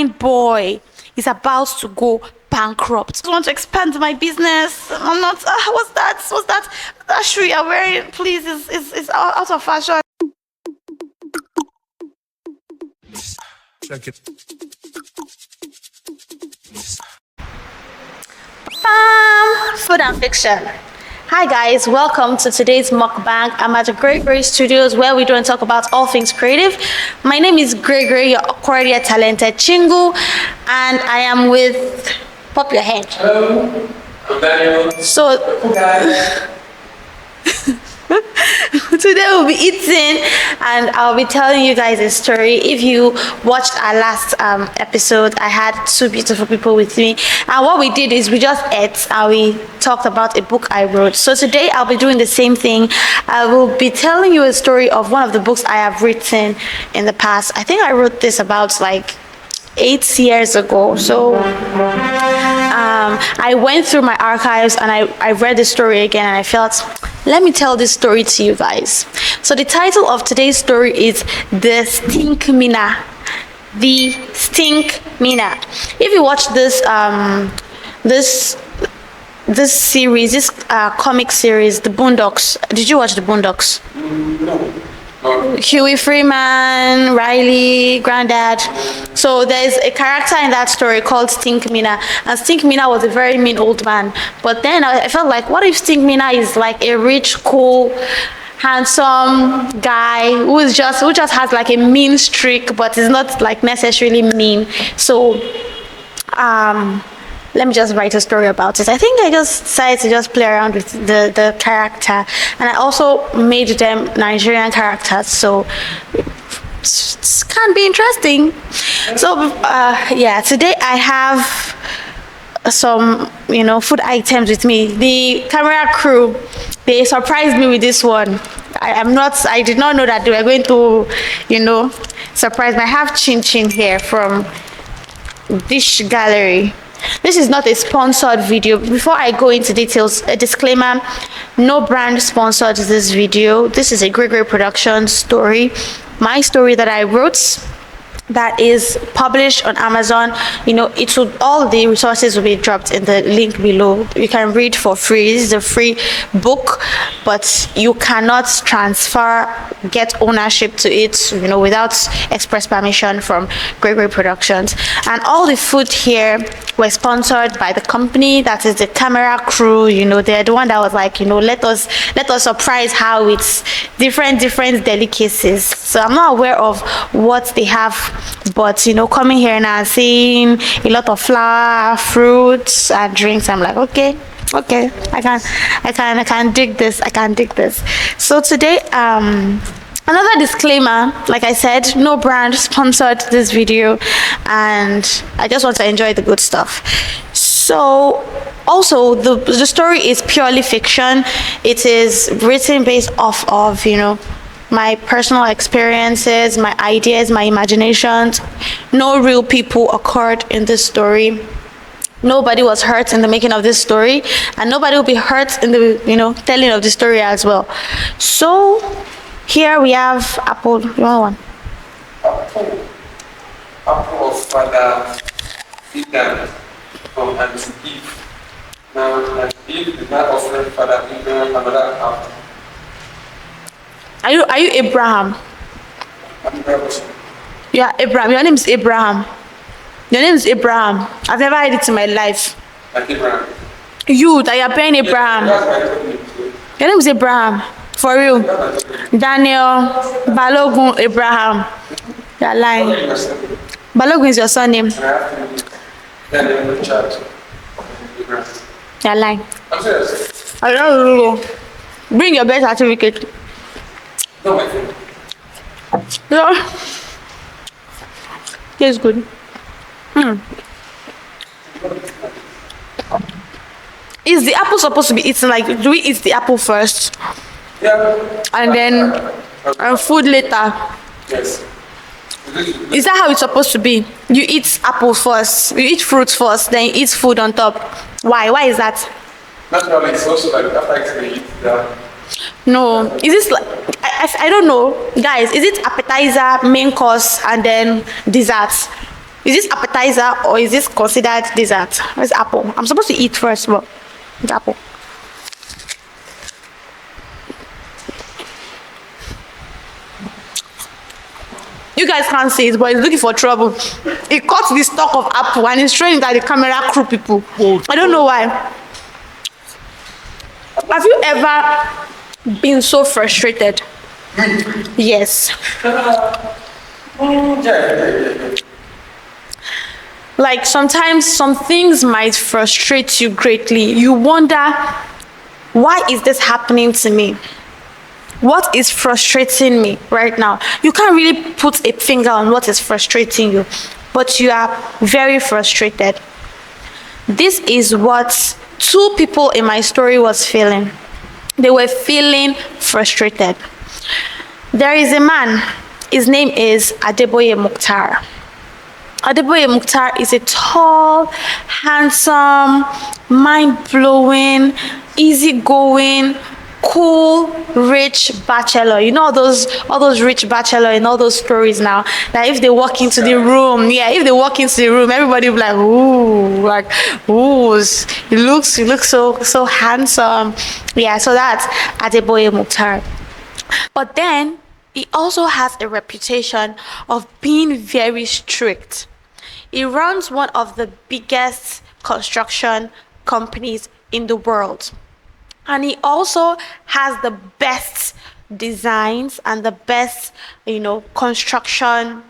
fine boy is about to go bankrupt. I want to expand my business. I'm not. What's that? What's that? That shoe you're wearing, please, is out of fashion. Check it. Food and fiction. Hi guys, welcome to today's mukbang. I'm at the Gregory Studios where we don't talk about all things creative. My name is Gregory, your cordial talented Chingu, and I am with. Pop your hand. Hello, I'm Daniel. So Guys. today we'll be eating and I'll be telling you guys a story. If you watched our last episode, I had two beautiful people with me, and what we did is we just ate and we talked about a book I wrote. So today I'll be doing the same thing. I will be telling you a story of one of the books I have written in the past. I think I wrote this about like 8 years ago. So I went through my archives and I read the story again, and I felt, let me tell this story to you guys. So the title of today's story is The Stink Mina. The Stink Mina. If you watch this series, this comic series, The Boondocks. Did you watch The Boondocks? No. Huey Freeman, Riley, Granddad. So there's a character in that story called Stink Mina, and Stink Mina was a very mean old man. But then I felt like, what if Stink Mina is like a rich, cool, handsome guy who just has like a mean streak, but is not like necessarily mean. So let me just write a story about it. I think I just decided to just play around with the character, and I also made them Nigerian characters, so it can be interesting. So yeah, today I have some food items with me. The camera crew, they surprised me with this one. I did not know that they were going to surprise me. I have chin chin here from Dish Gallery. This is not a sponsored video. Before I go into details, a disclaimer: no brand sponsored this video. This is a Gregory production story, my story that I wrote, that is published on Amazon. All the resources will be dropped in the link below. You can read for free. This is a free book, but you cannot get ownership to it, without express permission from Gregory Productions. And all the food here were sponsored by the company, that is the camera crew. They're the one that was like, let us surprise how it's different delicacies. So I'm not aware of what they have, but coming here now and seeing a lot of flour, fruits and drinks, I'm like, okay, I can dig this. So today, another disclaimer, like I said, no brand sponsored this video, and I just want to enjoy the good stuff. So also the story is purely fiction. It is written based off of my personal experiences, my ideas, my imaginations. No real people occurred in this story. Nobody was hurt in the making of this story, and nobody will be hurt in the telling of the story as well. So here we have apple. You want one? Apple of Father Adam from Auntie Eve. Now, Auntie Eve did not offer Father Abraham another apple. Are you Abraham? Yeah, Abraham. Your name is Abraham. Your name is Abraham. I've never heard it in my life. Like Abraham. You that you're paying Abraham. Your name is Abraham. For real. Daniel Balogun Abraham. You're lying. Balogun is your surname. Daniel Richard Abraham. You're lying. I'm serious. I don't know. Bring your birth certificate. No, my friend. Yeah. It's good. Is the apple supposed to be eaten like, do we eat the apple first? Yeah. And then food later? Yes. Is that how it's supposed to be? You eat apple first, you eat fruits first, then you eat food on top. Why? Why is that? Naturally, it's also like after you eat that. No, is this like, I don't know, guys, is it appetizer, main course, and then dessert? Is this appetizer or is this considered dessert? Where's apple? I'm supposed to eat first, but it's apple. You guys can't see it, but he's looking for trouble. He caught the stalk of apple and he's throwing it at the camera crew people. I don't know why. Have you ever been so frustrated? Yes. Like sometimes some things might frustrate you greatly. You wonder, why is this happening to me? What is frustrating me right now? You can't really put a finger on what is frustrating you, but you are very frustrated. This is what two people in my story was feeling. They were feeling frustrated. There is a man, his name is Adeboye Mukhtar. Adeboye Mukhtar is a tall, handsome, mind-blowing, easygoing, cool, rich bachelor. You know all those rich bachelor in all those stories now. That if they walk into the room, everybody will be like, ooh, he looks so handsome. Yeah, so that's Adeboye Mukhtar. But then he also has a reputation of being very strict. He runs one of the biggest construction companies in the world. And he also has the best designs and the best, construction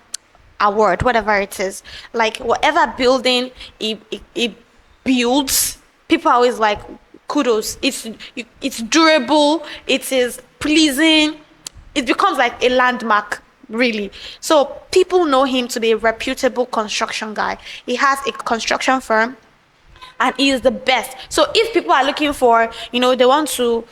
award, whatever it is. Like whatever building he builds, people are always like, kudos. It's durable, it is pleasing, it becomes like a landmark, really. So people know him to be a reputable construction guy. He has a construction firm and he is the best. So if people are looking for, they want to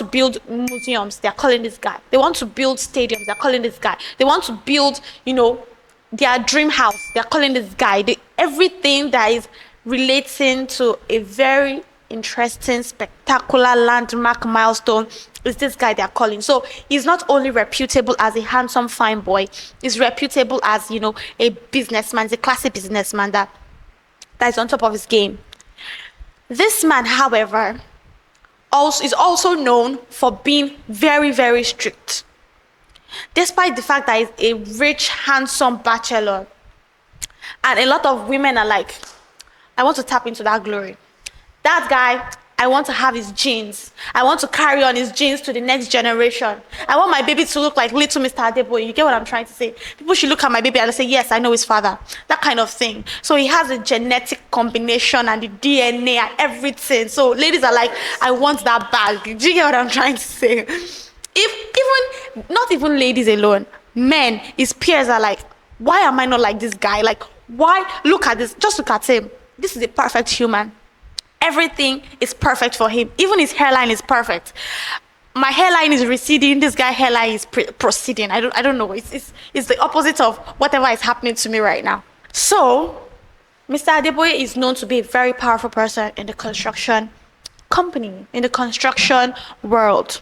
build museums, they're calling this guy. They want to build stadiums, they're calling this guy. They want to build, their dream house, they're calling this guy. Everything that is relating to a very interesting, spectacular landmark milestone is this guy they're calling. So he's not only reputable as a handsome, fine boy, he's reputable as, a businessman, he's a classic businessman that is on top of his game. This man, however, is also known for being very, very strict. Despite the fact that he's a rich, handsome bachelor, and a lot of women are like, I want to tap into that glory. That guy, I want to have his genes. I want to carry on his genes to the next generation. I want my baby to look like little Mr. Adeboye. You get what I'm trying to say? People should look at my baby and say, yes, I know his father. That kind of thing. So he has a genetic combination and the DNA and everything. So ladies are like, I want that bag. Do you get what I'm trying to say? Not even ladies alone, men, his peers are like, why am I not like this guy? Like, why? Look at this. Just look at him. This is a perfect human. Everything is perfect for him. Even his hairline is perfect. My hairline is receding. This guy's hairline is proceeding. I don't know. It's the opposite of whatever is happening to me right now. So, Mr. Adeboye is known to be a very powerful person in the construction company, in the construction world.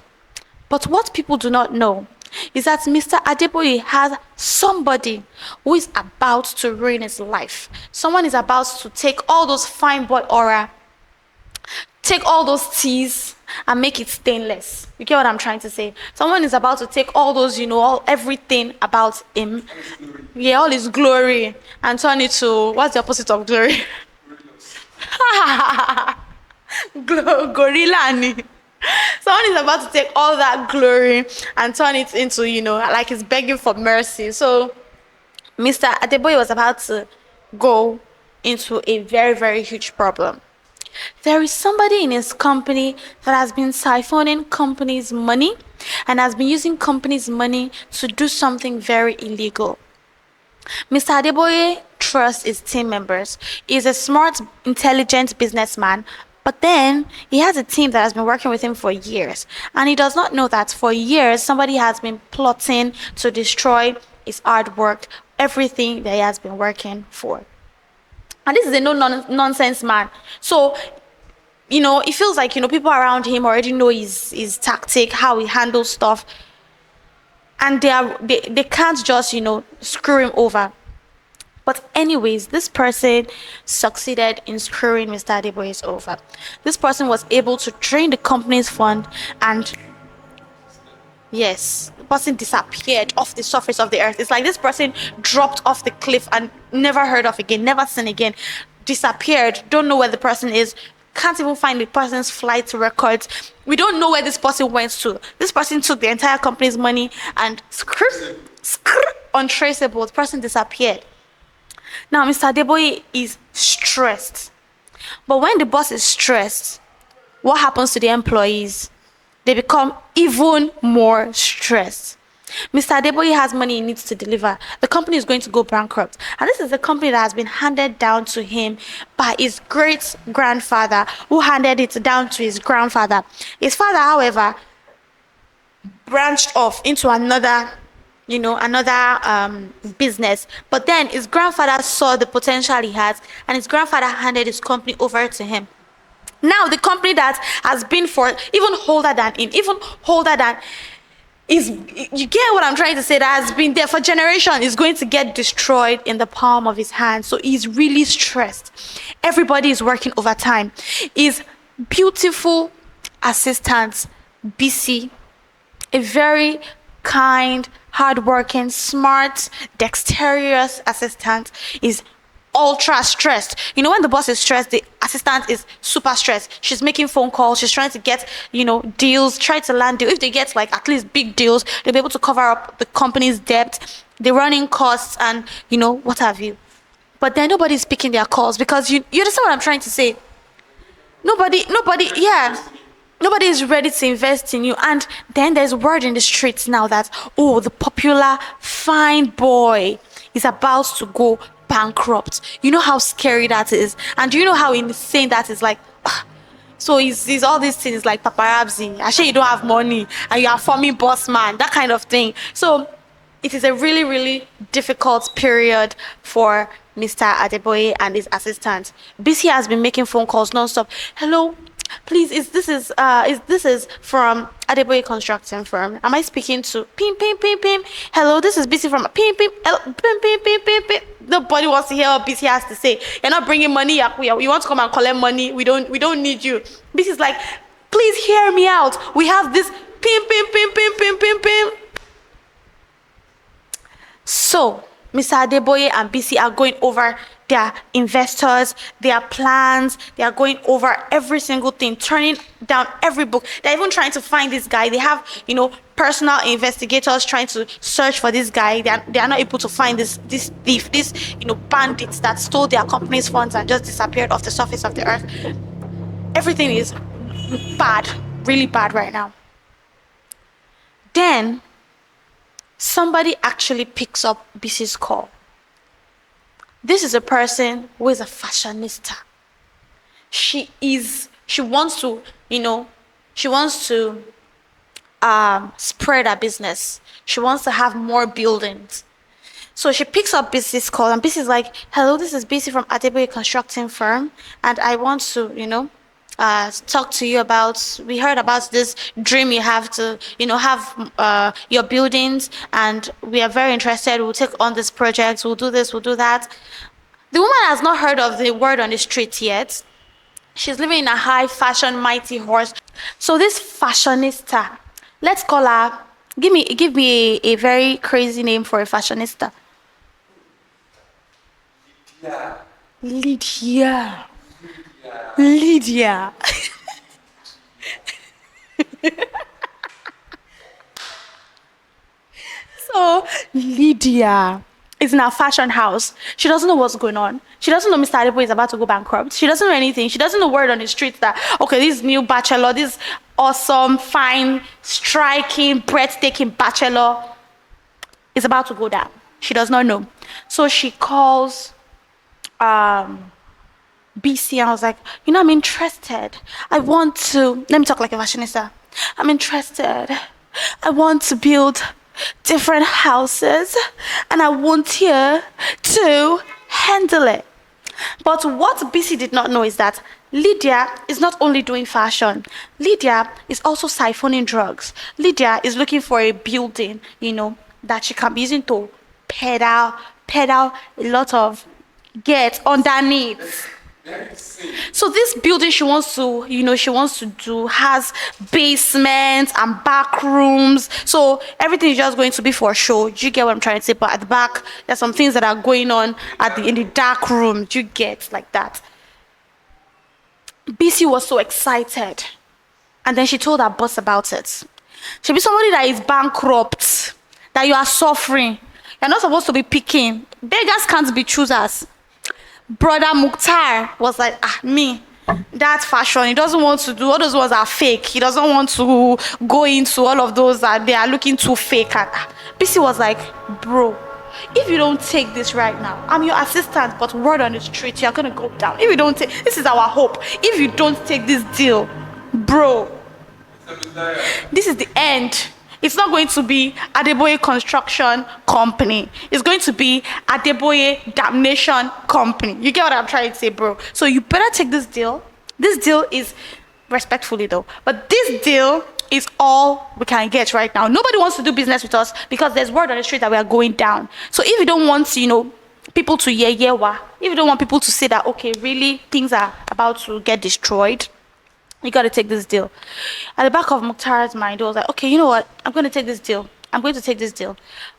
But what people do not know is that Mr. Adeboye has somebody who is about to ruin his life. Someone is about to take all those fine boy aura, take all those teas and make it stainless. You get what I'm trying to say? Someone is about to take all those, everything about him, all his glory, and turn it to, what's the opposite of glory? Gorilla. Someone is about to take all that glory and turn it into, like he's begging for mercy. So Mr. Adeboye was about to go into a very, very huge problem. There is somebody in his company that has been siphoning companies' money and has been using companies' money to do something very illegal. Mr. Adeboye trusts his team members. He's a smart, intelligent businessman, but then he has a team that has been working with him for years. And he does not know that for years, somebody has been plotting to destroy his hard work, everything that he has been working for. And this is a no-nonsense man. So, it feels like, people around him already know his tactic, how he handles stuff. And they can't just, screw him over. But anyways, this person succeeded in screwing Mr. Adeboye's over. This person was able to drain the company's fund, and yes, the person disappeared off the surface of the earth. It's like this person dropped off the cliff and never heard of again, never seen again, disappeared, don't know where the person is, can't even find the person's flight records. We don't know where this person went to. This person took the entire company's money and untraceable. The person disappeared. Now, Mr. Adeboye is stressed. But when the boss is stressed, what happens to the employees? They become even more stressed. Mr. Adeboye has money he needs to deliver. The company is going to go bankrupt. And this is a company that has been handed down to him by his great grandfather, who handed it down to his grandfather. His father, however, branched off into another business. But then his grandfather saw the potential he has, and his grandfather handed his company over to him. Now the company that has been for even older than him, is, you get what I'm trying to say, that has been there for generations, is going to get destroyed in the palm of his hand. So he's really stressed. Everybody is working overtime. His beautiful assistant, BC, a very kind, hardworking, smart, dexterous assistant, is ultra stressed. You know, when the boss is stressed, the assistant is super stressed. She's making phone calls, she's trying to get, deals, try to land deals. If they get like at least big deals, they'll be able to cover up the company's debt, the running costs, and what have you. But then nobody's picking their calls, because you understand what I'm trying to say. Nobody is ready to invest in you. And then there's word in the streets now that, the popular fine boy is about to go bankrupt. You know how scary that is, and do you know how insane that is? Like, so he's all these things like paparazzi. Actually, you don't have money and you are forming boss man, that kind of thing. So it is a really, really difficult period for Mr. Adeboye and his assistant. BC has been making phone calls non-stop. Hello, please, this is from Adeboye Constructing Firm. Am I speaking to pim pim pim pim? Hello, this is BC from pim pim pim pim pim pim pim. Nobody wants to hear what BC has to say. You're not bringing money up. You want to come and collect money. We don't need you. BC is like, please hear me out. We have this pim pim pim pim pim pim pim. So Mr. Adeboye and BC are going over their investors, their plans. They are going over every single thing, turning down every book. They're even trying to find this guy. They have, personal investigators trying to search for this guy. They are not able to find this thief, this bandits that stole their company's funds and just disappeared off the surface of the earth. Everything is bad, really bad right now. Then somebody actually picks up BC's call. This is a person who is a fashionista. She wants to spread her business. She wants to have more buildings. So she picks up BC's call, and BC is like, hello, this is BC from Adeboye Constructing Firm, and I want to, talk to you about, we heard about this dream you have to, have your buildings, and we are very interested. We'll take on this project. We'll do this, we'll do that. The woman has not heard of the word on the street yet. She's living in a high fashion, mighty horse. So this fashionista, let's call her, give me a very crazy name for a fashionista. Lydia. So Lydia is in a fashion house. She doesn't know what's going on. She doesn't know Mr. Adeboye is about to go bankrupt. She doesn't know anything. She doesn't know word on the streets that, okay, this new bachelor, this awesome, fine, striking, breathtaking bachelor is about to go down. She does not know. So she calls BC, and I was like, I'm interested. Let me talk like a fashionista. I'm interested. I want to build different houses, and I want you to handle it. But what BC did not know is that Lydia is not only doing fashion. Lydia is also siphoning drugs. Lydia is looking for a building, that she can be using to peddle pedal a lot of get underneath. So this building she wants to do has basements and back rooms. So everything is just going to be for show. Do you get what I'm trying to say? But at the back, there's some things that are going on in the dark room. Do you get like that? BC was so excited. And then she told her boss about it. She'll be somebody that is bankrupt, that you are suffering. You're not supposed to be picking. Beggars can't be choosers. Brother Mukhtar was like, me, that fashion, he doesn't want to do, all those ones are fake. He doesn't want to go into all of those that they are looking too fake. And BC was like, bro, if you don't take this right now, I'm your assistant, but word on the street, you're going to go down. If you don't take, this is our hope. If you don't take this deal, bro, this is the end. It's not going to be Adeboye Construction Company. It's going to be Adeboye Damnation Company. You get what I'm trying to say, bro? So you better take this deal. This deal is, respectfully though, but this deal is all we can get right now. Nobody wants to do business with us because there's word on the street that we are going down. So if you don't want, people to if you don't want people to say that, okay, really, things are about to get destroyed, you got to take this deal. At the back of Mukhtar's mind, he was like, okay, you know what? I'm going to take this deal.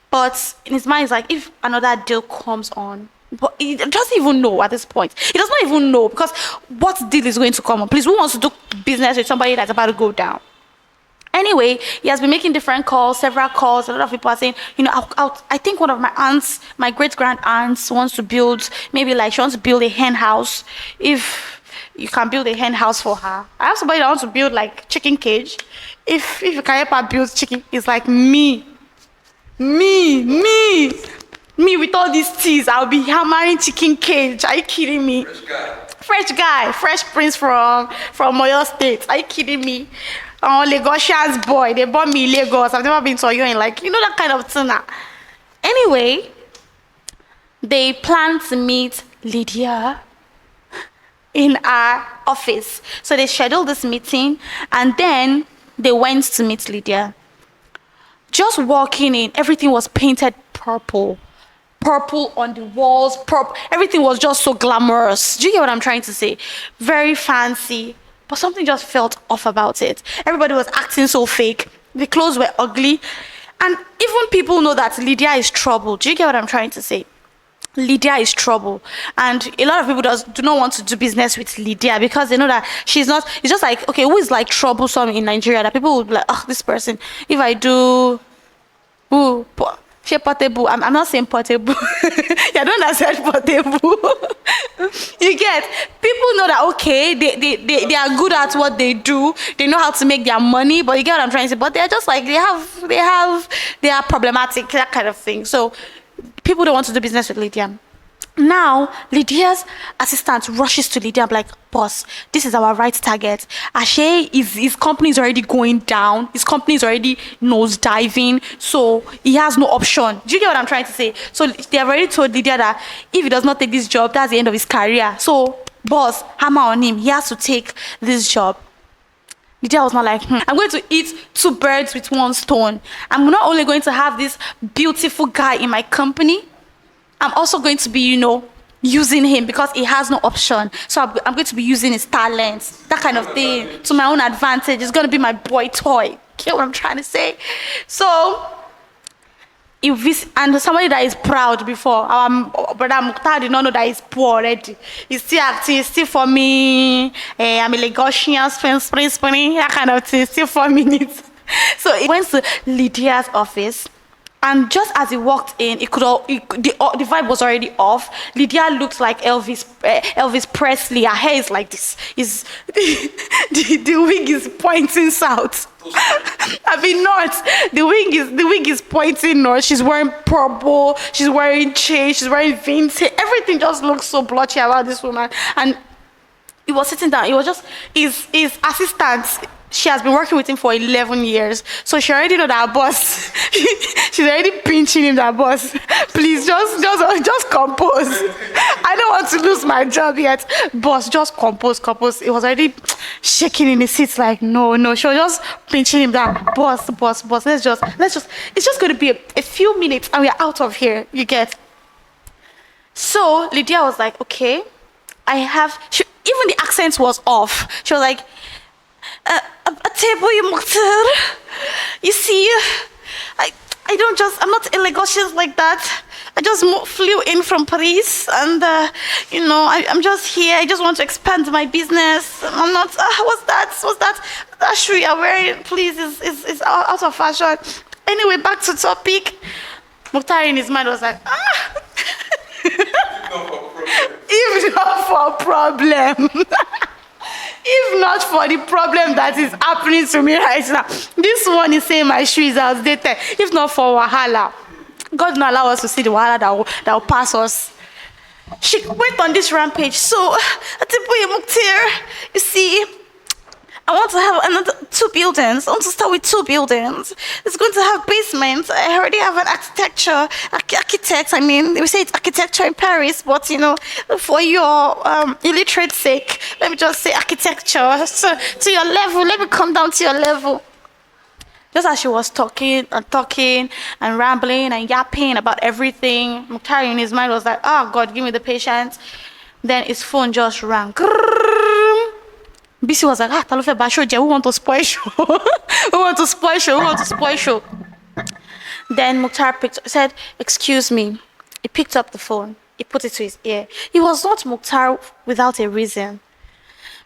But in his mind, it's like, if another deal comes on, but he doesn't even know at this point. He does not even know, because what deal is going to come on? Please, who wants to do business with somebody that's about to go down? Anyway, he has been making different calls, several calls. A lot of people are saying, I think one of my aunts, my great-grand aunts, wants to build, she wants to build a hen house. If you can build a hen house for her. I have somebody that wants to build like chicken cage. If you can help her build chicken, it's like me with all these teas. I'll be hammering chicken cage. Are you kidding me? Fresh prince from Oyo State. Are you kidding me? Lagosian's boy. They bought me in Lagos. I've never been to Oyo, and that kind of thing. Anyway, they plan to meet Lydia in our office. So they scheduled this meeting, and then they went to meet Lydia. Just walking in, everything was painted purple on the walls, purple. Everything was just so glamorous. Do you get what I'm trying to say? Very fancy, but something just felt off about it. Everybody was acting so fake. The clothes were ugly, and even people know that Lydia is trouble. Do you get what I'm trying to say? Lydia is trouble, and a lot of people do not want to do business with Lydia because they know that she's not. It's just like, okay, who is like troublesome in Nigeria that people would be like, this person, if I do she portable, I'm not saying portable. I don't understand portable. You get, people know that, okay, they are good at what they do, they know how to make their money, but you get what I'm trying to say, but they're just like, they are problematic, that kind of thing. So people don't want to do business with Lydia. Now, Lydia's assistant rushes to Lydia and be like, boss, this is our right target. Ashe, his company is already going down. His company is already nosediving. So he has no option. Do you get what I'm trying to say? So they have already told Lydia that if he does not take this job, that's the end of his career. So, boss, hammer on him. He has to take this job. Lydia was not like, I'm going to eat two birds with one stone. I'm not only going to have this beautiful guy in my company, I'm also going to be, using him because he has no option. So I'm going to be using his talents, that kind of thing, to my own advantage. It's going to be my boy toy. Get what I'm trying to say? So, and somebody that is proud before, our brother Mukhtar did not know that he's poor already. He's still acting, he's still for me. I'm a Lagosian, spring, that kind of thing, still 4 minutes. So he went to Lydia's office. And just as he walked in, the vibe was already off. Lydia looked like Elvis Presley. Her hair is like this. The wig is pointing south. I mean north. The wig is pointing north. She's wearing purple. She's wearing chain. She's wearing vintage. Everything just looks so blotchy about this woman. And he was sitting down. It was just his assistant. She has been working with him for 11 years. So she already know that boss. She's already pinching him, that boss. Please, just compose. I don't want to lose my job yet. Boss, just compose. It was already shaking in his seat like, no. She was just pinching him down. Boss. Let's just, it's just going to be a few minutes and we're out of here. You get? So Lydia was like, okay, even the accent was off. She was like, Adeboye Mukhtar, you see, I'm not illegal. She's like that. I just flew in from Paris, and I'm just here. I just want to expand my business. I'm not. What's that? That shoe you're wearing, please, is out of fashion. Anyway, back to topic. Mukhtar in his mind was like, if not for problem. If not for the problem that is happening to me right now, this one is saying my shoe is outdated. If not for wahala, God will allow us to see the wahala that will pass us. She went on this rampage. So, Adeboye Mukhtar, you see, I want to have another 2 buildings. I want to start with 2 buildings. It's going to have basements. I already have an architect. I mean, we say it's architecture in Paris, but for your illiterate sake, let me just say architecture. So to your level, let me come down to your level. Just as she was talking and rambling and yapping about everything, Mukhtar in his mind was like, oh God, give me the patience. Then his phone just rang. BC was like, Talofe Basho, we want to spoil show. We want to spoil show. Then Mukhtar said, excuse me. He picked up the phone. He put it to his ear. He was not Mukhtar without a reason.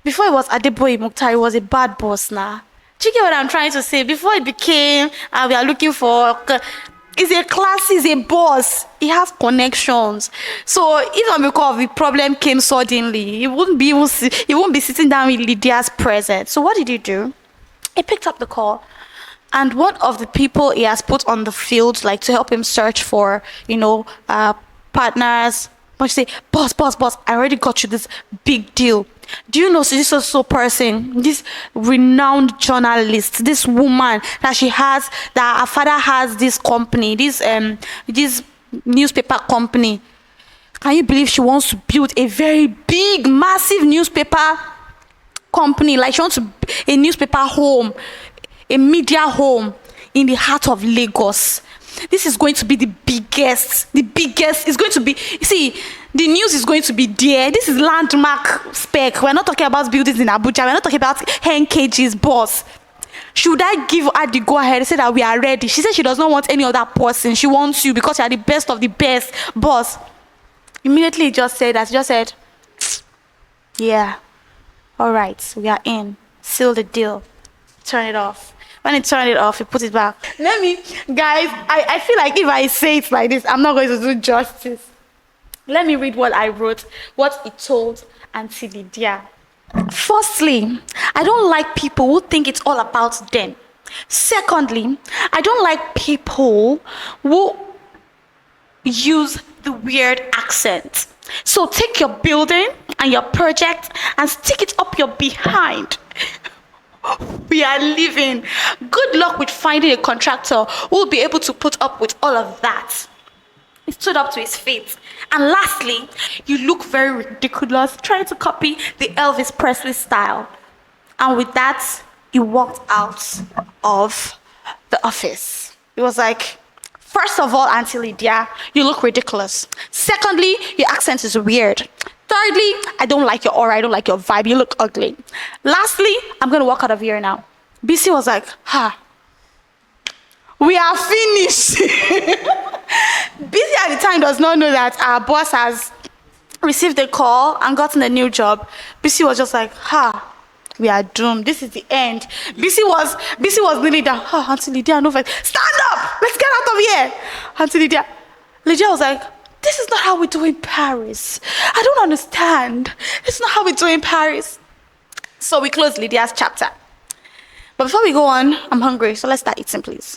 Before it was Adeboye Mukhtar, he was a bad boss now. Do you get what I'm trying to say? Before it became, we are looking for... He's a class, he's a boss. He has connections. So even because the problem came suddenly, he won't be sitting down with Lydia's presence. So what did he do? He picked up the call, and one of the people he has put on the field, like to help him search for, partners. But you say, boss, I already got you this big deal. Do you know this so person, this renowned journalist, this woman that her father has this company, this newspaper company. Can you believe she wants to build a very big, massive newspaper company? Like she wants a newspaper home, a media home in the heart of Lagos. This is going to be the biggest. It's going to be, the news is going to be there. This is landmark spec. We're not talking about buildings in Abuja. We're not talking about NKG's boss. Should I give her the go-ahead and say that we are ready? She said she does not want any other person. She wants you because you are the best of the best, boss. Immediately he just said that. He just said, yeah, all right, we are in. Seal the deal. Turn it off. When he turned it off, he put it back. Guys, I feel like if I say it like this, I'm not going to do justice. Let me read what I wrote, what he told Auntie Lydia. Firstly, I don't like people who think it's all about them. Secondly, I don't like people who use the weird accent. So take your building and your project and stick it up your behind. We are leaving. Good luck with finding a contractor who will be able to put up with all of that. He stood up to his feet. And lastly, you look very ridiculous trying to copy the Elvis Presley style. And with that, he walked out of the office. It was like, first of all, Auntie Lydia, you look ridiculous. Secondly, your accent is weird. Thirdly, I don't like your aura, I don't like your vibe, you look ugly. Lastly, I'm going to walk out of here now. BC was like, we are finished. BC at the time does not know that our boss has received a call and gotten a new job. BC was just like, we are doomed. This is the end. BC was nearly down. Auntie Lydia, no fight. Stand up! Let's get out of here! Auntie Lydia was like, this is not how we do in Paris. I don't understand. It's not how we do in Paris. So we close Lydia's chapter. But before we go on, I'm hungry, so let's start eating, please.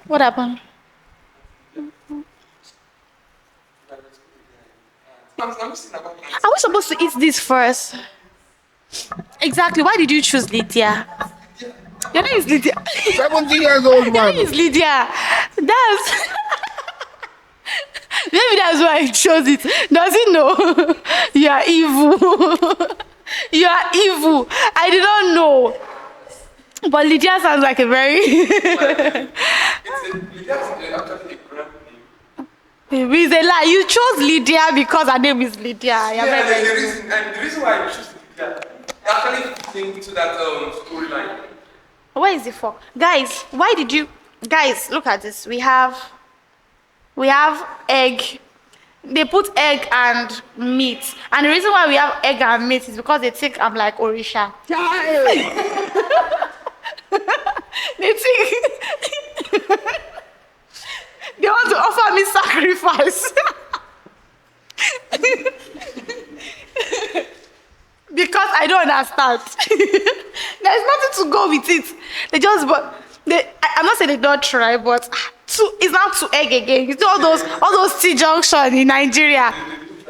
What happened? Are we supposed to eat this first? Exactly. Why did you choose Lydia? Your name is Lydia. 70 years old man. Your name is Lydia. Maybe that's why I chose it. Does he know? You are evil. You are evil. I did not know. But Lydia sounds like a very actually a grand name. It's a lie. You chose Lydia because her name is Lydia. You're Yeah, very, the very reason and the reason why I choose Lydia actually fits into that storyline. What is it for? Guys, why did you guys look at this? We have egg. They put egg and meat. And the reason why we have egg and meat is because they think I'm like Orisha. They think they want to offer me sacrifice. Because I don't understand. There's nothing to go with it. They just I'm not saying they don't try, but it's not to egg again. You know all those T junction in Nigeria.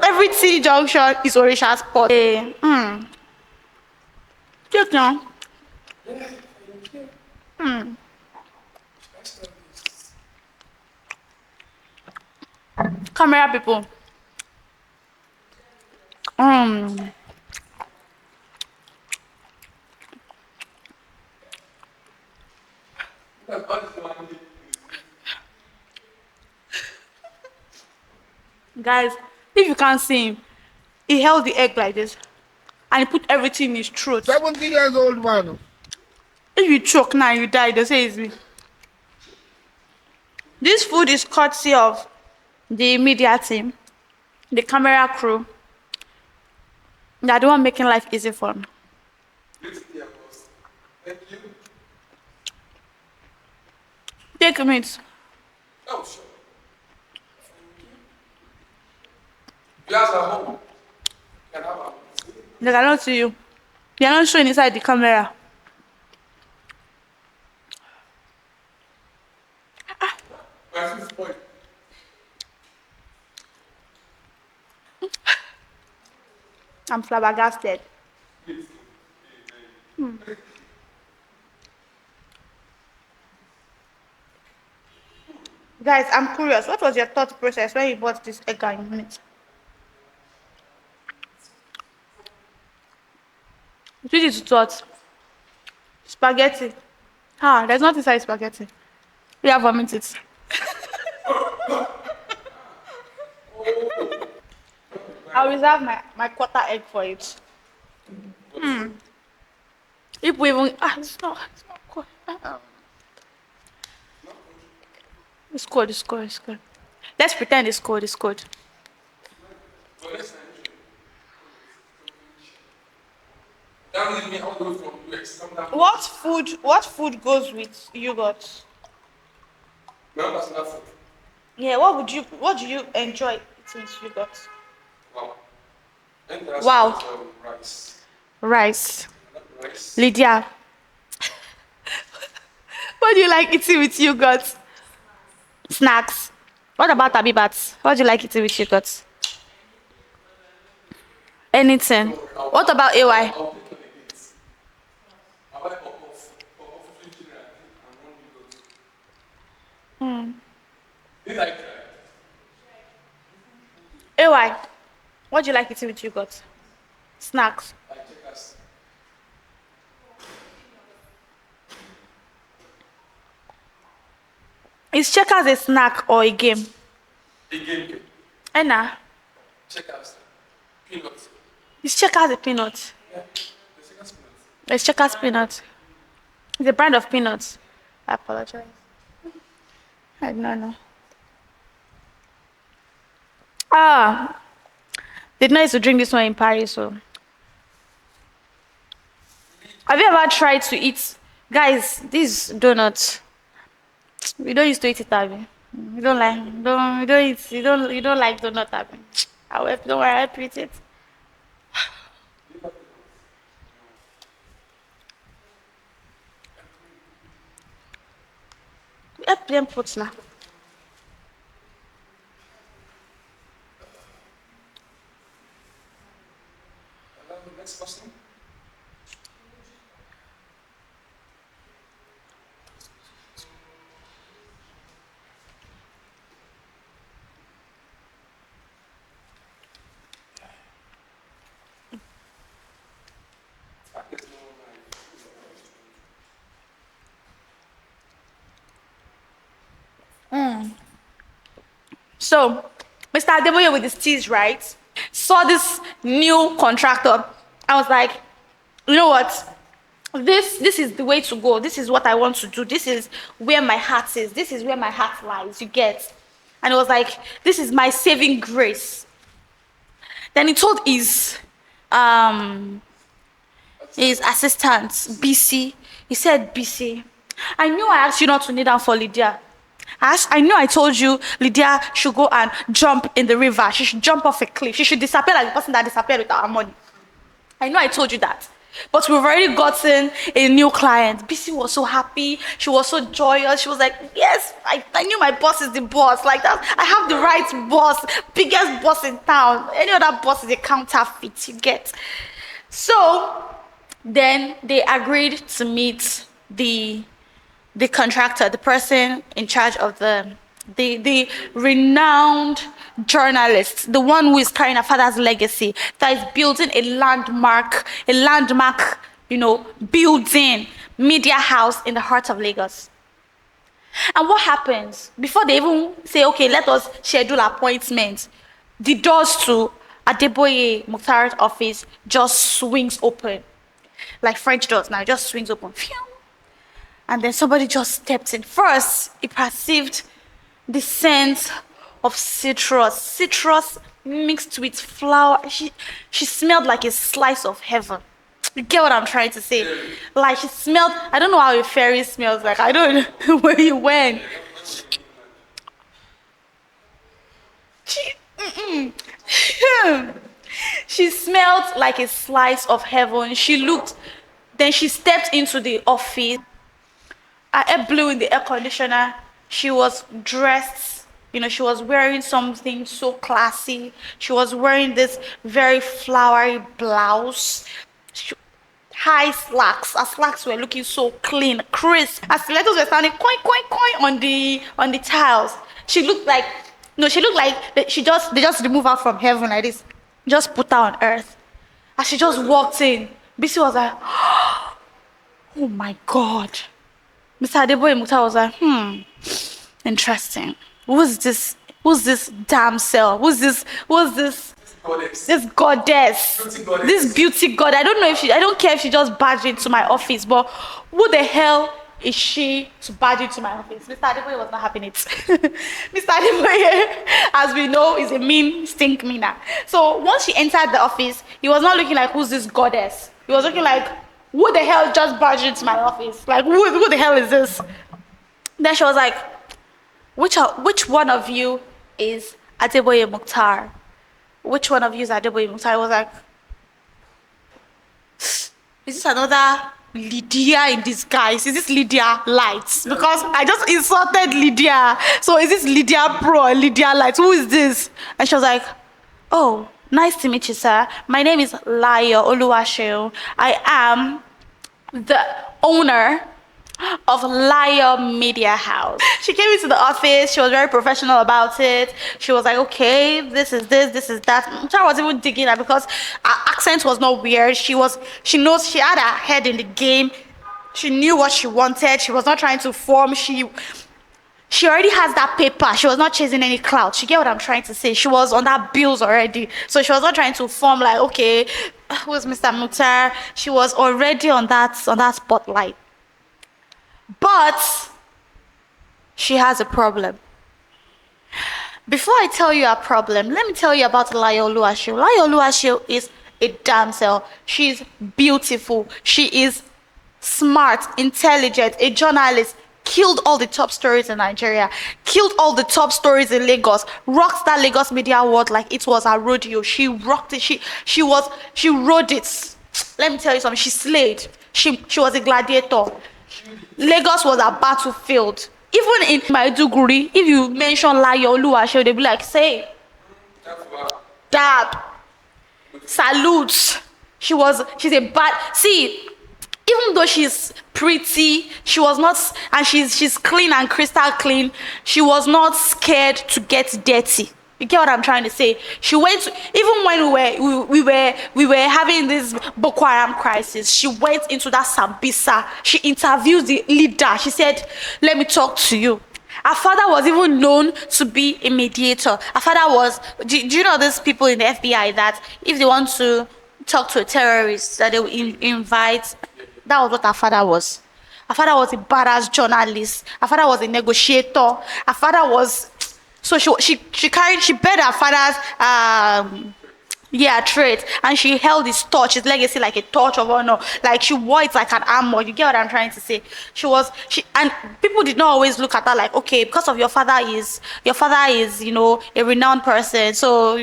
Every T junction is Orisha spot. Check now. Camera people. Guys, if you can't see him, he held the egg like this and he put everything in his throat. 70 years old man. If you choke now, you die. They say it's me. This food is courtesy of the media team, the camera crew. They're the one making life easy for me. Thank you. Take a minute. Oh, sure. You guys are home. Can have a They cannot see you. They are not showing inside the camera. Where's this point? I'm flabbergasted. Guys, I'm curious. What was your thought process when you bought this egg and meat? What did you thought? Spaghetti. There's nothing inside spaghetti. We have vomit it. I'll reserve my quarter egg for it. If we even it's not cold. It's cold. Let's pretend it's cold. That leaves me all the way from US. What food goes with yogurt? No, that's not food. Yeah, what do you enjoy eating with yogurt? Wow. And that's Wow. Rice. Rice. Rice. Lydia. What do you like eating with yogurt? Snacks. What about Abibat? What do you like eating with yogurt? Anything. What about AY? I'll pick on against. I like off and one you like AY. What do you like eating with yogurt? Snacks. like checkers. Is checkers a snack or a game? Again, Enna. checkers. Peanuts. Is checkers a peanut? Yeah. The checkers peanuts. It's checkers peanut. It's a brand of peanuts. I apologize. I don't know. Did not used to drink this one in Paris, so. Have you ever tried to eat, guys? These donuts. We don't used to eat it, Abby. We don't like. We don't eat. You don't like donut, Abby. I'll help. Don't worry, I'll help you eat it. Help them put now. Next question. So, Mr. Adeboye with his teeth, right, saw this new contractor. I was like, you know what? This is the way to go. This is what I want to do. This is where my heart is. This is where my heart lies. You get? And it was like, this is my saving grace. Then he told his assistant, BC. He said, BC, I knew I asked you not to kneel down for Lydia. I knew I told you Lydia should go and jump in the river. She should jump off a cliff. She should disappear like the person that disappeared with our money. I know I told you that. But we've already gotten a new client. BC was so happy. She was so joyous. She was like, yes, I knew my boss is the boss. Like that, I have the right boss, biggest boss in town. Any other boss is a counterfeit, you get. So then they agreed to meet the contractor, the person in charge of the renowned journalist, the one who is carrying her father's legacy, that is building a landmark, building, media house in the heart of Lagos. And what happens? Before they even say, okay, let us schedule appointments, the doors to Adeboye Mukhtar's office just swings open. Like French doors now, it just swings open. And then somebody just stepped in. First, he perceived the scent of citrus mixed with flower. She smelled like a slice of heaven. You get what I'm trying to say? Like she smelled, I don't know how a fairy smells like. I don't know where you went. She smelled like a slice of heaven. Then she stepped into the office. Her air blew in the air conditioner. She was dressed, she was wearing something so classy. She was wearing this very flowery blouse. High slacks. Her slacks were looking so clean, crisp. Her stilettos were sounding coin, coin, coin on the tiles. She looked like they just removed her from heaven like this. Just put her on earth. As she just walked in, BC was like, oh my God. Mr. Adeboye Mukhtar was like, interesting. Who's this damsel? Who's this goddess? This beauty god. I don't care if she just barged into my office, but who the hell is she to barge into my office? Mr. Adeboye was not having it. Mr. Adeboye, as we know, is a mean stink meaner. So once she entered the office, he was not looking like, who's this goddess? He was looking like, who the hell just barged into my office? Like, who the hell is this? Then she was like, which one of you is Adeboye Mukhtar? Which one of you is Adeboye Mukhtar? I was like, is this another Lydia in disguise? Is this Lydia Lights? Because I just insulted Lydia. So is this Lydia Pro or Lydia Lights? Who is this? And she was like, oh, nice to meet you, sir. My name is Layo Oluwaseun. I am the owner of Layo Media House. She came into the office. She was very professional about it. She was like, okay, this is that. I was even digging her because her accent was not weird. She had her head in the game. She knew what she wanted. She was not trying to form. She already has that paper. She was not chasing any clout. She get what I'm trying to say. She was on that bills already. So she was not trying to form like, okay, who's Mr. Mukhtar? She was already on that spotlight. But she has a problem. Before I tell you her problem, let me tell you about Layo Oluwaseun. Layo Oluwaseun is a damsel. She's beautiful. She is smart, intelligent, a journalist. Killed all the top stories in Nigeria, killed all the top stories in Lagos, rocked that Lagos media world like it was a rodeo. She rocked it. She rode it. Let me tell you something. She slayed. She was a gladiator. Lagos was a battlefield. Even in Maiduguri, if you mention Layo Oluwaseun, they'll be like, say, dab, salutes. She's a bad. See, even though she's pretty, she was not, and she's clean and crystal clean. She was not scared to get dirty. You get what I'm trying to say? She went even when we were having this Boko Haram crisis. She went into that Sambisa. She interviewed the leader. She said, "Let me talk to you." Her father was even known to be a mediator. Her father was, do you know these people in the FBI that if they want to talk to a terrorist, that they will invite, that was what her father was. Her father was a badass journalist. Her father was a negotiator. Her father was, so she bear her father's trait, and she held his torch, his legacy, like a torch of honor. Like she wore it like an armor. You get what I'm trying to say? And people did not always look at her like, okay, because of your father is, a renowned person. So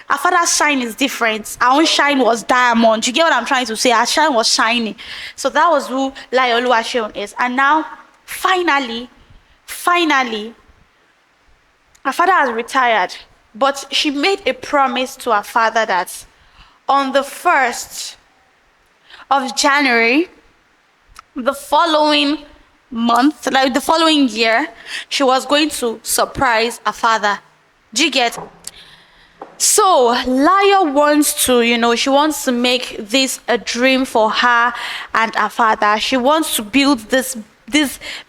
her father's shine is different. Our own shine was diamond. You get what I'm trying to say? Her shine was shiny. So that was who Layo Oluwaseun is. And now, finally, her father has retired. But she made a promise to her father that on the 1st of January, the following month, like the following year, she was going to surprise her father. Do you get? So Layo wants to, she wants to make this a dream for her and her father. She wants to build this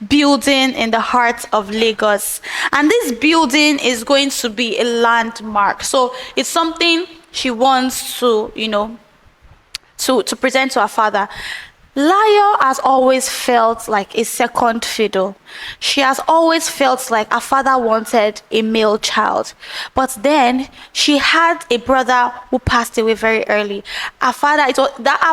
building in the heart of Lagos, and this building is going to be a landmark. So it's something she wants to to present to her father. Layo has always felt like a second fiddle. She has always felt like her father wanted a male child. But then she had a brother who passed away very early. Her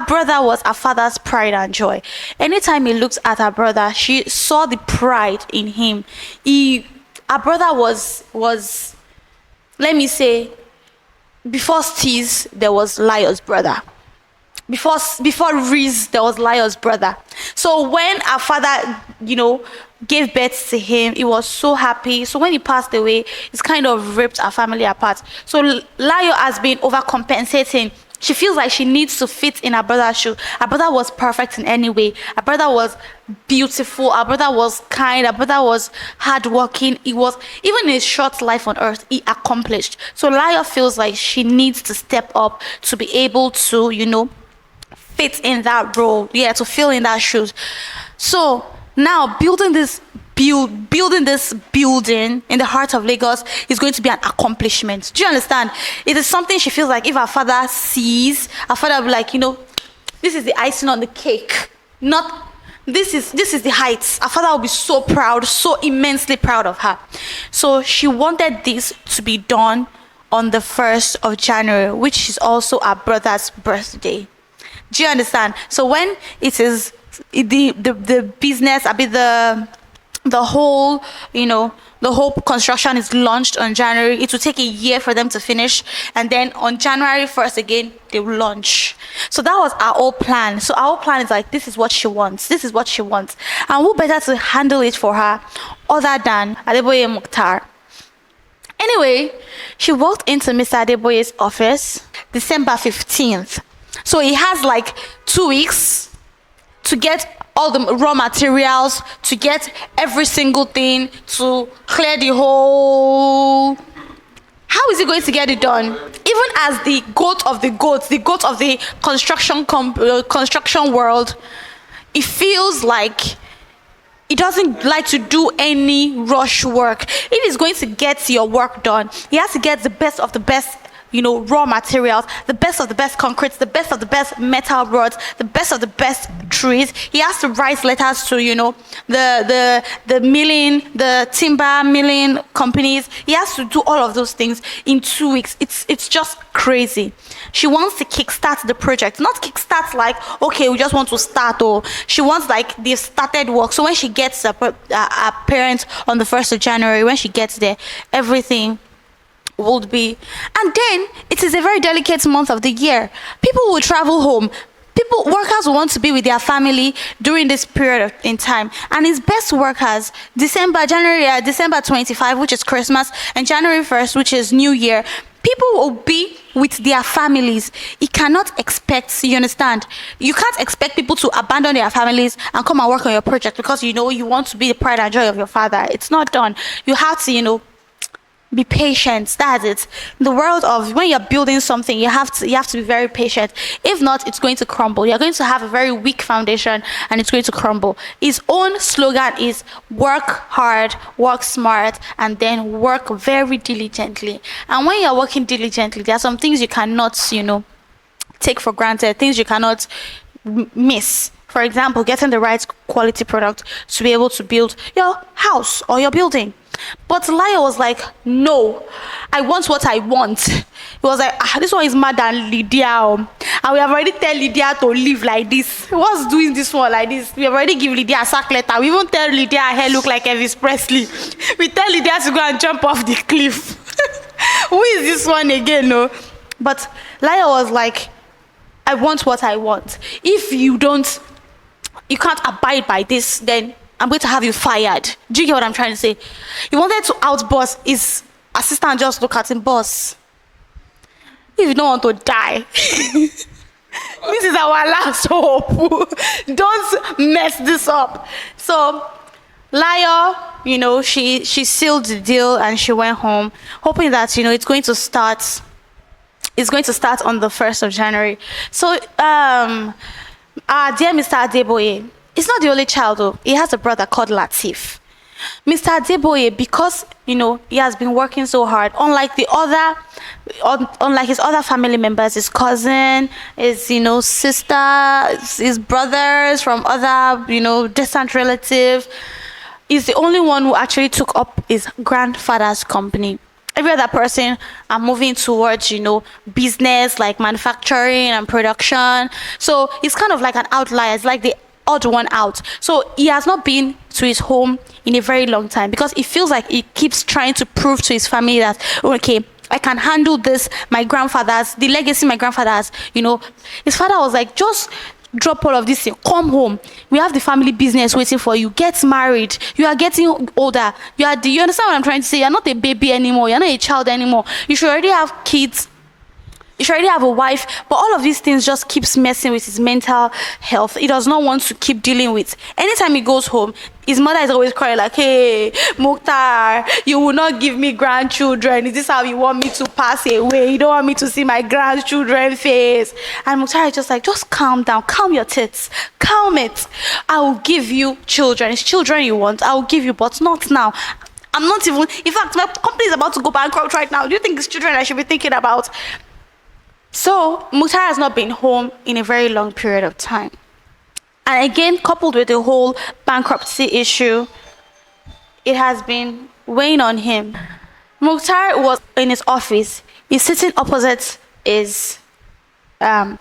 brother was her father's pride and joy. Anytime he looked at her brother, she saw the pride in him. Her brother was, let me say, before Steez, there was Layo's brother. Before Riz, there was Layo's brother. So when our father, gave birth to him, he was so happy. So when he passed away, it's kind of ripped our family apart. So Layo has been overcompensating. She feels like she needs to fit in her brother's shoe. Her brother was perfect in any way. Her brother was beautiful. Her brother was kind. Her brother was hardworking. He was, even in his short life on earth, he accomplished. So Layo feels like she needs to step up to be able to, fit in that role, to fill in that shoes. So now building this building in the heart of Lagos is going to be an accomplishment. Do you understand? It is something she feels like if her father sees, her father will be like, this is the icing on the cake. Not this is the heights. Her father will be so proud, so immensely proud of her. So she wanted this to be done on the 1st of January, which is also her brother's birthday. Do you understand? So when it is the business, the whole, the whole construction is launched on January, it will take a year for them to finish, and then on January 1st again they will launch. So that was our whole plan. So our whole plan is like, this is what she wants, and who better to handle it for her other than Adeboye Mukhtar. Anyway, she walked into Mr. Adeboye's office December 15th. So he has like 2 weeks to get all the raw materials, to get every single thing, to clear the whole. How is he going to get it done? Even as the goat of the goats, the goat of the construction world, it feels like he doesn't like to do any rush work. If he's going to get your work done, he has to get the best of the best, raw materials, the best of the best concretes, the best of the best metal rods, the best of the best trees. He has to write letters to, the milling, the timber milling companies. He has to do all of those things in 2 weeks. It's just crazy. She wants to kickstart the project, not kickstart like, okay, we just want to start, or she wants like they've started work. So when she gets her parents on the 1st of January, when she gets there, everything would be. And then it is a very delicate month of the year. People will travel home. Workers will want to be with their family during this period in time. And his best workers, December 25, which is Christmas, and January 1st, which is New Year, people will be with their families. He cannot expect, you understand? You can't expect people to abandon their families and come and work on your project because you want to be the pride and joy of your father. It's not done. You have to, Be patient. That's it. In the world of when you're building something, you have to be very patient. If not, it's going to crumble. You're going to have a very weak foundation and it's going to crumble. His own slogan is work hard, work smart, and then work very diligently. And when you're working diligently, there are some things you cannot, take for granted, things you cannot miss. For example, getting the right quality product to be able to build your house or your building. But Liar was like, no, I want what I want. He was like, this one is mad than Lydia. And we have already tell Lydia to live like this. What's doing this one like this? We have already give Lydia a sack letter. We even tell Lydia her hair look like Elvis Presley. We tell Lydia to go and jump off the cliff. Who is this one again? No? But Liar was like, I want what I want. If you can't abide by this, then I'm going to have you fired. Do you get what I'm trying to say? He wanted to outboss his assistant, just look at him, boss. If you don't want to die, this is our last hope. Don't mess this up. So, Liar, she sealed the deal and she went home, hoping that, it's going to start. It's going to start on the 1st of January. So, dear Mr. Adeboye, he's not the only child though. He has a brother called Latif. Mr. Adeboye, because he has been working so hard, unlike his other family members, his cousin, his sister, his brothers from other distant relatives, he's the only one who actually took up his grandfather's company. Every other person are moving towards, business like manufacturing and production. So it's kind of like an outlier. It's like the odd one out. So he has not been to his home in a very long time because he feels like he keeps trying to prove to his family that, okay, I can handle this. The legacy my grandfather has, his father was like, just drop all of this thing, come home, we have the family business waiting for you, get married, you are getting older, you understand what I'm trying to say? You're not a baby anymore, you're not a child anymore, you should already have kids, you should already have a wife. But all of these things just keeps messing with his mental health. He does not want to keep dealing with. Anytime he goes home, his mother is always crying like, hey, Mukhtar, you will not give me grandchildren. Is this how you want me to pass away? You don't want me to see my grandchildren face? And Mukhtar is just like, just calm down, calm your tits, calm it. I will give you children. It's children you want, I will give you, but not now. I'm not even, in fact, my company is about to go bankrupt right now. Do you think it's children I should be thinking about? So, Mukhtar has not been home in a very long period of time. And again, coupled with the whole bankruptcy issue, it has been weighing on him. Mukhtar was in his office. He's sitting opposite his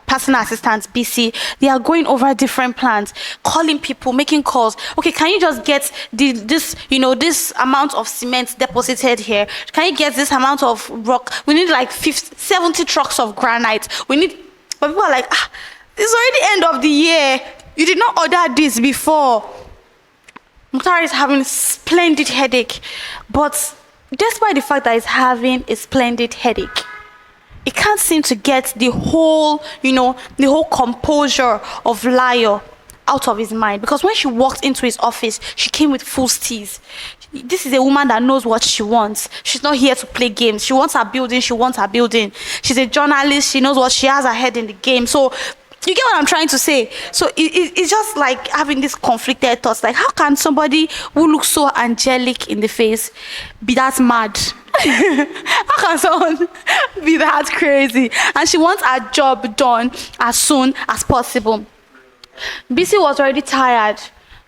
personal assistant, BC. They are going over different plans, calling people, making calls. Okay, can you just get this amount of cement deposited here? Can you get this amount of rock? We need like 70 trucks of granite. But people are like, it's already end of the year. You did not order this before. Mukhtar is having a splendid headache, but despite the fact that he's having a splendid headache, he can't seem to get the whole composure of Liar out of his mind. Because when she walked into his office, she came with full steez. This is a woman that knows what she wants. She's not here to play games. She wants her building. She's a journalist. She knows what she has her head in the game. So you get what I'm trying to say? So it's just like having these conflicted thoughts. Like, how can somebody who looks so angelic in the face be that mad? How can someone be that crazy? And she wants her job done as soon as possible. BC was already tired.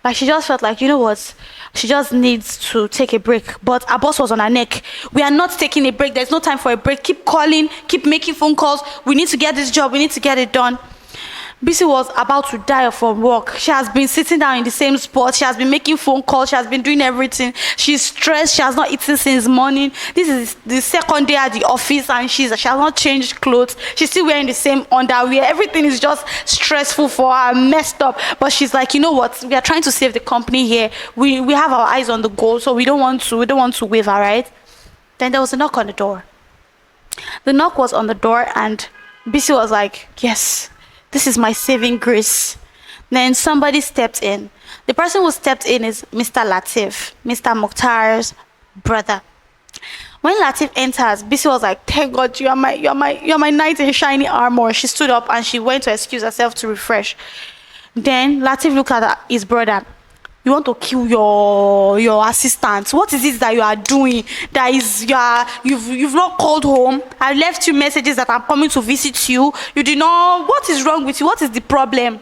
Like, she just felt like, you know what? She just needs to take a break. But our boss was on her neck. We are not taking a break. There's no time for a break. Keep calling. Keep making phone calls. We need to get this job. We need to get it done. BC was about to die from work. She has been sitting down in the same spot. She has been making phone calls. She has been doing everything. She's stressed. She has not eaten since morning. This is the second day at the office and she has not changed clothes. She's still wearing the same underwear. Everything is just stressful for her, messed up. But she's like, you know what? We are trying to save the company here. We have our eyes on the goal, so we don't want to waver, right? Then there was a knock on the door. The knock was on the door and BC was like, yes, this is my saving grace. Then somebody stepped in. The person who stepped in is Mr. Latif, Mr. Mukhtar's brother. When Latif enters, Bisi was like, "Thank God, you're my knight in shining armor." She stood up and she went to excuse herself to refresh. Then Latif looked at his brother. You want to kill your assistant? What is it that you are doing? That is, you've not called home. I left you messages that I'm coming to visit you. You did not. What is wrong with you? What is the problem?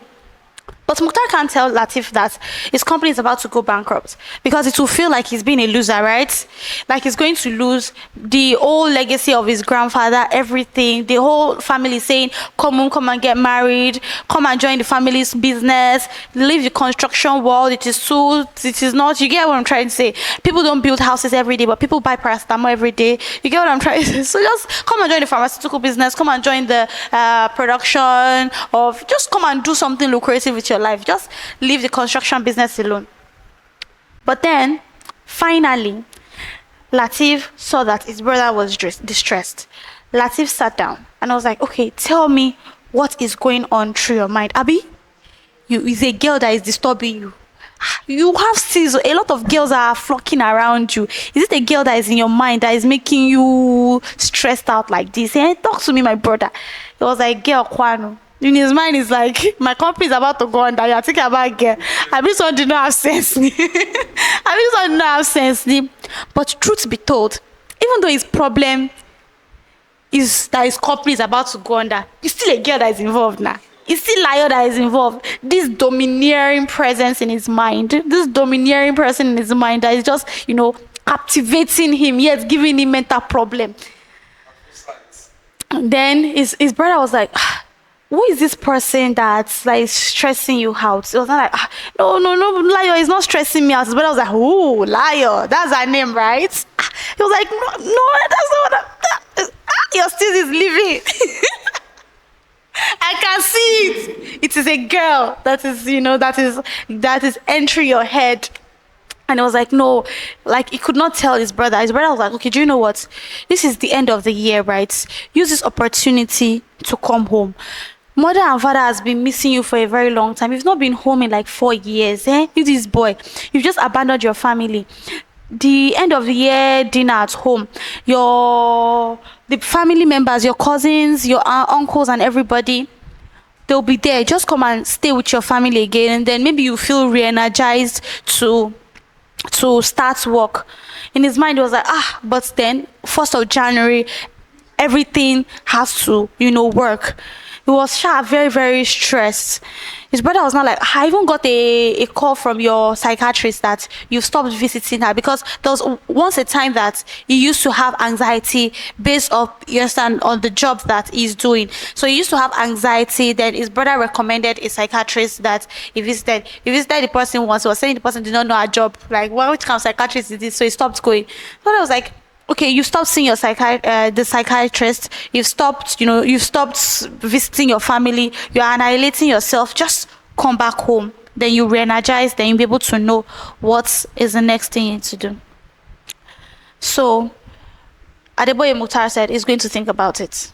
But Mukhtar can't tell Latif that his company is about to go bankrupt because it will feel like he's been a loser, right? Like he's going to lose the whole legacy of his grandfather, everything. The whole family saying, come home, come and get married, come and join the family's business, leave the construction world. It is not. You get what I'm trying to say? People don't build houses every day, but people buy paracetamol every day. You get what I'm trying to say? So just come and join the pharmaceutical business, come and join the production of, just come and do something lucrative with your life. Just leave the construction business alone. But then finally Latif saw that his brother was distressed. Latif sat down and I was like, okay, tell me what is going on through your mind. Abi, you is a girl that is disturbing you. You have sees a lot of girls are flocking around you. Is it a girl that is in your mind that is making you stressed out like this? And talk to me, my brother. It was like, girl, Kwano. In his mind, is like, my company is about to go under. You're thinking about girl. I just want to not have sense. I just want to not have sense. But truth be told, even though his problem is that his company is about to go under, it's still a girl that is involved now. It's still liar that is involved. This domineering presence in his mind, this domineering person in his mind that is just, captivating him, yet giving him mental problem. Then his brother was like, who is this person that's like stressing you out? It was not like, no, liar is not stressing me out. His brother was like, oh, liar, that's her name, right? He was like, no, that's not what your still is living. I can see it. It is a girl that is, that is entering your head. And it was like, no, like he could not tell his brother. His brother was like, okay, do you know what? This is the end of the year, right? Use this opportunity to come home. Mother and father has been missing you for a very long time. You've not been home in like 4 years. You this boy. You've just abandoned your family. The end of the year dinner at home. The family members, your cousins, your uncles and everybody, they'll be there. Just come and stay with your family again. And then maybe you feel re-energized to start work. In his mind, he was like, but then 1st of January, everything has to, work. He was very, very stressed. His brother was not like, I even got a call from your psychiatrist that you've stopped visiting her, because there was once a time that he used to have anxiety based on the job that he's doing. So he used to have anxiety. Then his brother recommended a psychiatrist that he visited the person once. He was saying the person did not know her job. Like, which kind of psychiatrist is this? So he stopped going. So I was like, okay, you stopped seeing your the psychiatrist. You've stopped visiting your family. You're annihilating yourself. Just come back home. Then you re-energize. Then you'll be able to know what is the next thing you need to do. So, Adeboye Mukhtar said he's going to think about it.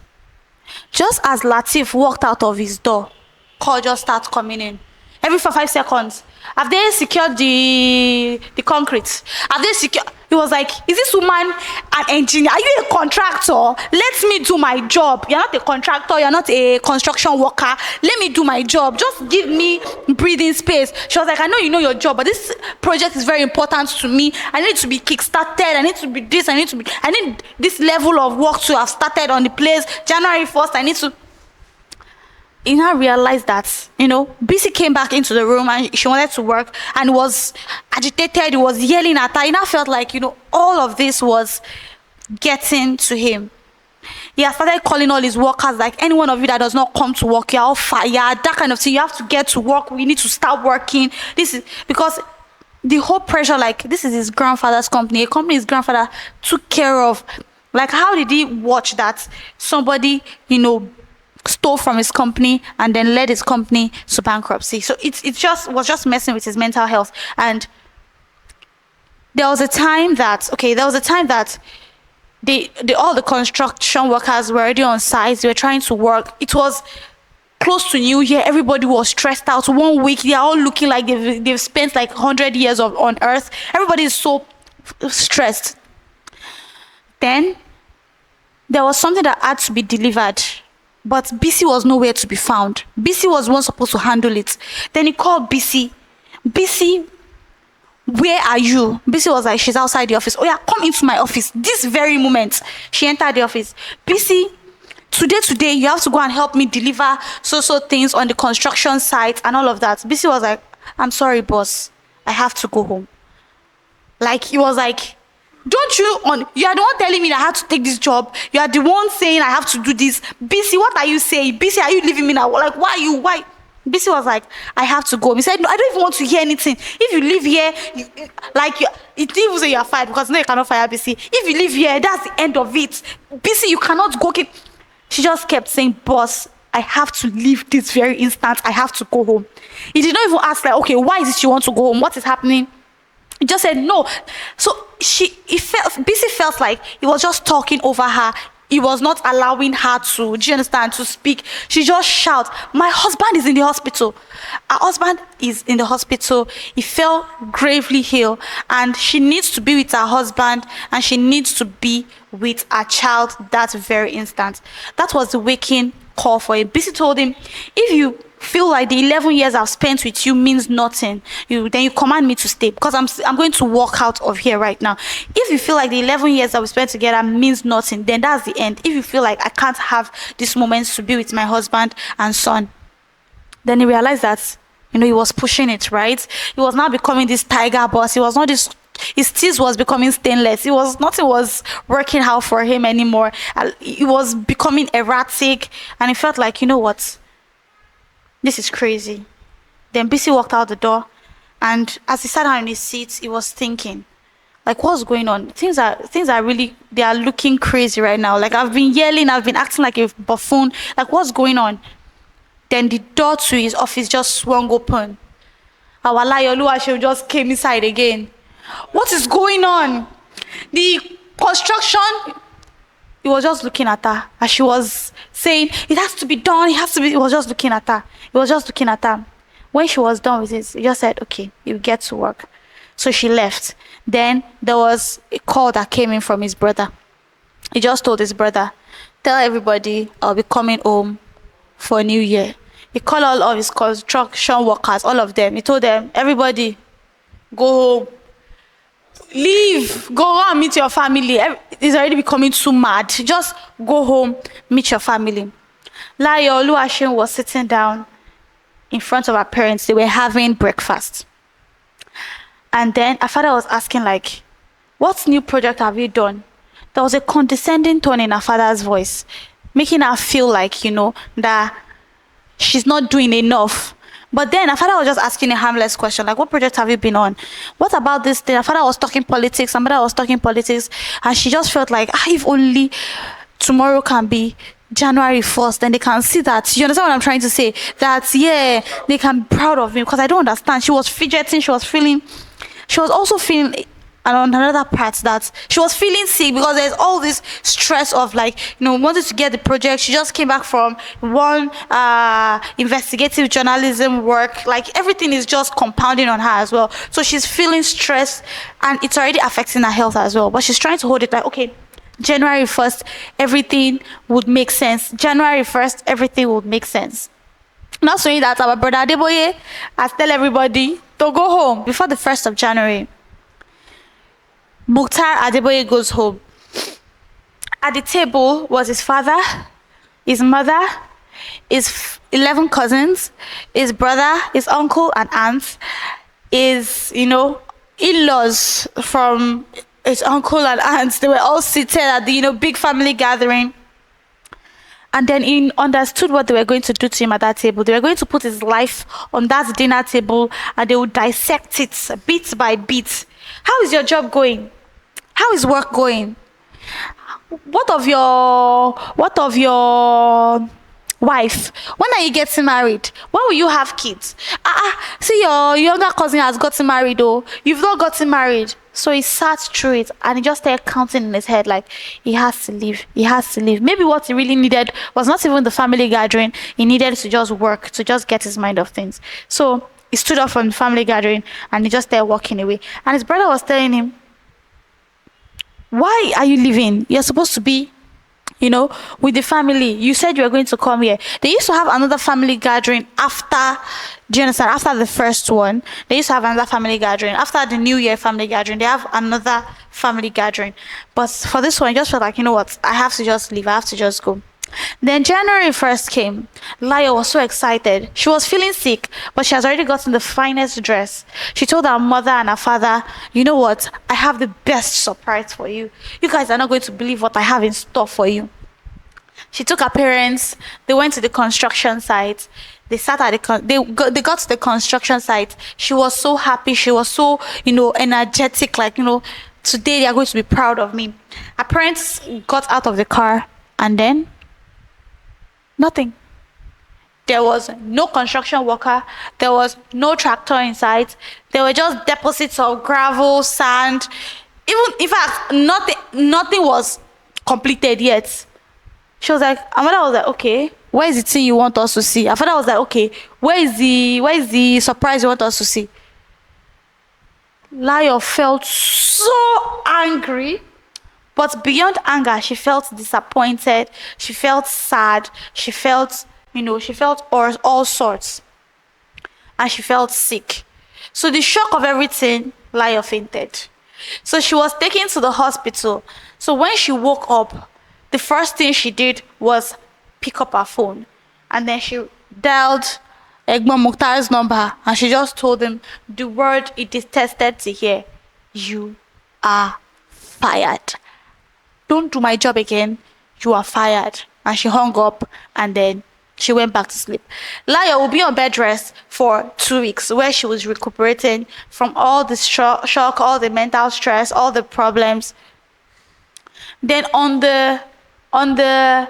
Just as Latif walked out of his door, call just starts coming in. Every 5 seconds. Have they secured the concrete? Have they secured? He was like, is this woman an engineer? Are you a contractor? Let me do my job. You're not a contractor. You're not a construction worker. Let me do my job. Just give me breathing space. She was like, I know you know your job, but this project is very important to me. I need to be kickstarted. I need to be this. I need this level of work to have started on the place. January 1st, I need to. He now realized that, BC came back into the room and she wanted to work and was agitated. He was yelling at her. He now felt like, all of this was getting to him. He has started calling all his workers, like, any one of you that does not come to work, you're all fired, that kind of thing. You have to get to work. We need to start working. This is because the whole pressure, like, this is his grandfather's company, a company his grandfather took care of. Like, how did he watch that somebody, stole from his company and then led his company to bankruptcy? So it was just messing with his mental health. And there was a time that all the construction workers were already on site. They were trying to work. It was close to New Year. Everybody was stressed out. 1 week, they are all looking like they've spent like 100 years on earth. Everybody is so stressed. Then there was something that had to be delivered, but BC was nowhere to be found. BC was the one supposed to handle it. Then he called BC. BC, where are you? BC was like, she's outside the office. Oh yeah, come into my office. This very moment, she entered the office. BC, today, you have to go and help me deliver so things on the construction site and all of that. BC was like, I'm sorry, boss. I have to go home. Like, he was like, you are the one telling me that I have to take this job. You are the one saying I have to do this. BC, what are you saying? BC, are you leaving me now? Like, why? BC was like, I have to go. He said, no, I don't even want to hear anything. If you leave here, it didn't even say you are fired, because no, you cannot fire BC. If you leave here, that's the end of it. BC, you cannot go. She just kept saying, boss, I have to leave this very instant. I have to go home. He did not even ask, like, okay, why is it you want to go home? What is happening? He just said no. So BC felt like he was just talking over her. He was not allowing her to, do you understand, to speak. She just shouted, my husband is in the hospital. Her husband is in the hospital. He fell gravely ill, and she needs to be with her husband, and she needs to be with her child that very instant. That was the waking call for him. BC told him, if you feel like the 11 years I've spent with you means nothing, then you command me to stay, because I'm going to walk out of here right now. If you feel like the 11 years that we spent together means nothing, then that's the end. If you feel like I can't have these moments to be with my husband and son, then he realized that, he was pushing it, right? He was now becoming this tiger boss. He was not this. His teeth was becoming stainless. Nothing was working out for him anymore. He was becoming erratic, and he felt like, you know what? This is crazy. Then BC walked out the door, and as he sat down in his seat, he was thinking, like, what's going on? Things are really, they are looking crazy right now. Like, I've been yelling, I've been acting like a buffoon. Like, what's going on? Then the door to his office just swung open. Our Oluwaseun just came inside again. What is going on? The construction, he was just looking at her as she was saying, it has to be done, he was just looking at her. When she was done with it, he just said, okay, you get to work. So she left. Then there was a call that came in from his brother. He just told his brother, tell everybody I'll be coming home for New Year. He called all of his construction workers, all of them. He told them, everybody, go home. Leave, go home, meet your family. It's already becoming too mad. Just go home, meet your family. Oluwaseun was sitting down in front of her parents. They were having breakfast. And then her father was asking, like, what new project have you done? There was a condescending tone in her father's voice, making her feel like, that she's not doing enough. But then her father was just asking a harmless question, like, what project have you been on? What about this thing? Her father was talking politics, her mother was talking politics, and she just felt like, if only tomorrow can be January 1st, then they can see that, you understand what I'm trying to say? That, yeah, they can be proud of me, because I don't understand. She was fidgeting, she was also feeling, and on another part, that she was feeling sick, because there's all this stress of, like, wanting to get the project. She just came back from one investigative journalism work. Like, everything is just compounding on her as well. So she's feeling stressed, and it's already affecting her health as well. But she's trying to hold it like, okay, January 1st, everything would make sense. January 1st, everything would make sense. Not saying that our brother Adeboye has tell everybody to go home before the 1st of January. Mukhtar Adeboye goes home. At the table was his father, his mother, his 11 cousins, his brother, his uncle and aunt, his, in-laws from his uncle and aunts. They were all seated at the, big family gathering. And then he understood what they were going to do to him at that table. They were going to put his life on that dinner table, and they would dissect it bit by bit. How is your job going? How is work going? What of your wife? When are you getting married? When will you have kids? See, your younger cousin has gotten married, though. You've not gotten married. So he sat through it, and he just started counting in his head, like, he has to leave. Maybe what he really needed was not even the family gathering. He needed to just work, to just get his mind off things. So he stood up from the family gathering, and he just started walking away. And his brother was telling him, why are you leaving? You're supposed to be with the family. You said you were going to come here. They used to have another family gathering after, do you understand? After the first one, they used to have another family gathering. After the New Year family gathering, they have another family gathering. But for this one, I just felt like, you know what? I have to just leave. I have to just go. Then January 1st came. Layo was so excited. She was feeling sick, but she has already gotten the finest dress. She told her mother and her father, you know what? I have the best surprise for you. You guys are not going to believe what I have in store for you. She took her parents. They went to the construction site. They sat at they got to the construction site. She was so happy. She was so, energetic. Like, today they are going to be proud of me. Her parents got out of the car, and then nothing. There was no construction worker. There was no tractor in sight. There were just deposits of gravel, sand. Even, in fact, nothing was completed yet. She was like, her mother was like, okay, where is the thing you want us to see? Her father was like, okay, where is the surprise you want us to see? Layo felt so angry. But beyond anger, she felt disappointed. She felt sad. She felt, all sorts. And she felt sick. So the shock of everything, Layo fainted. So she was taken to the hospital. So when she woke up, the first thing she did was pick up her phone. And then she dialed Egbon Mukhtar's number. And she just told him the word he detested to hear. You are fired. Don't do my job again. You are fired. And she hung up, and then she went back to sleep. Layo will be on bed rest for 2 weeks, where she was recuperating from all the shock, all the mental stress, all the problems. Then on the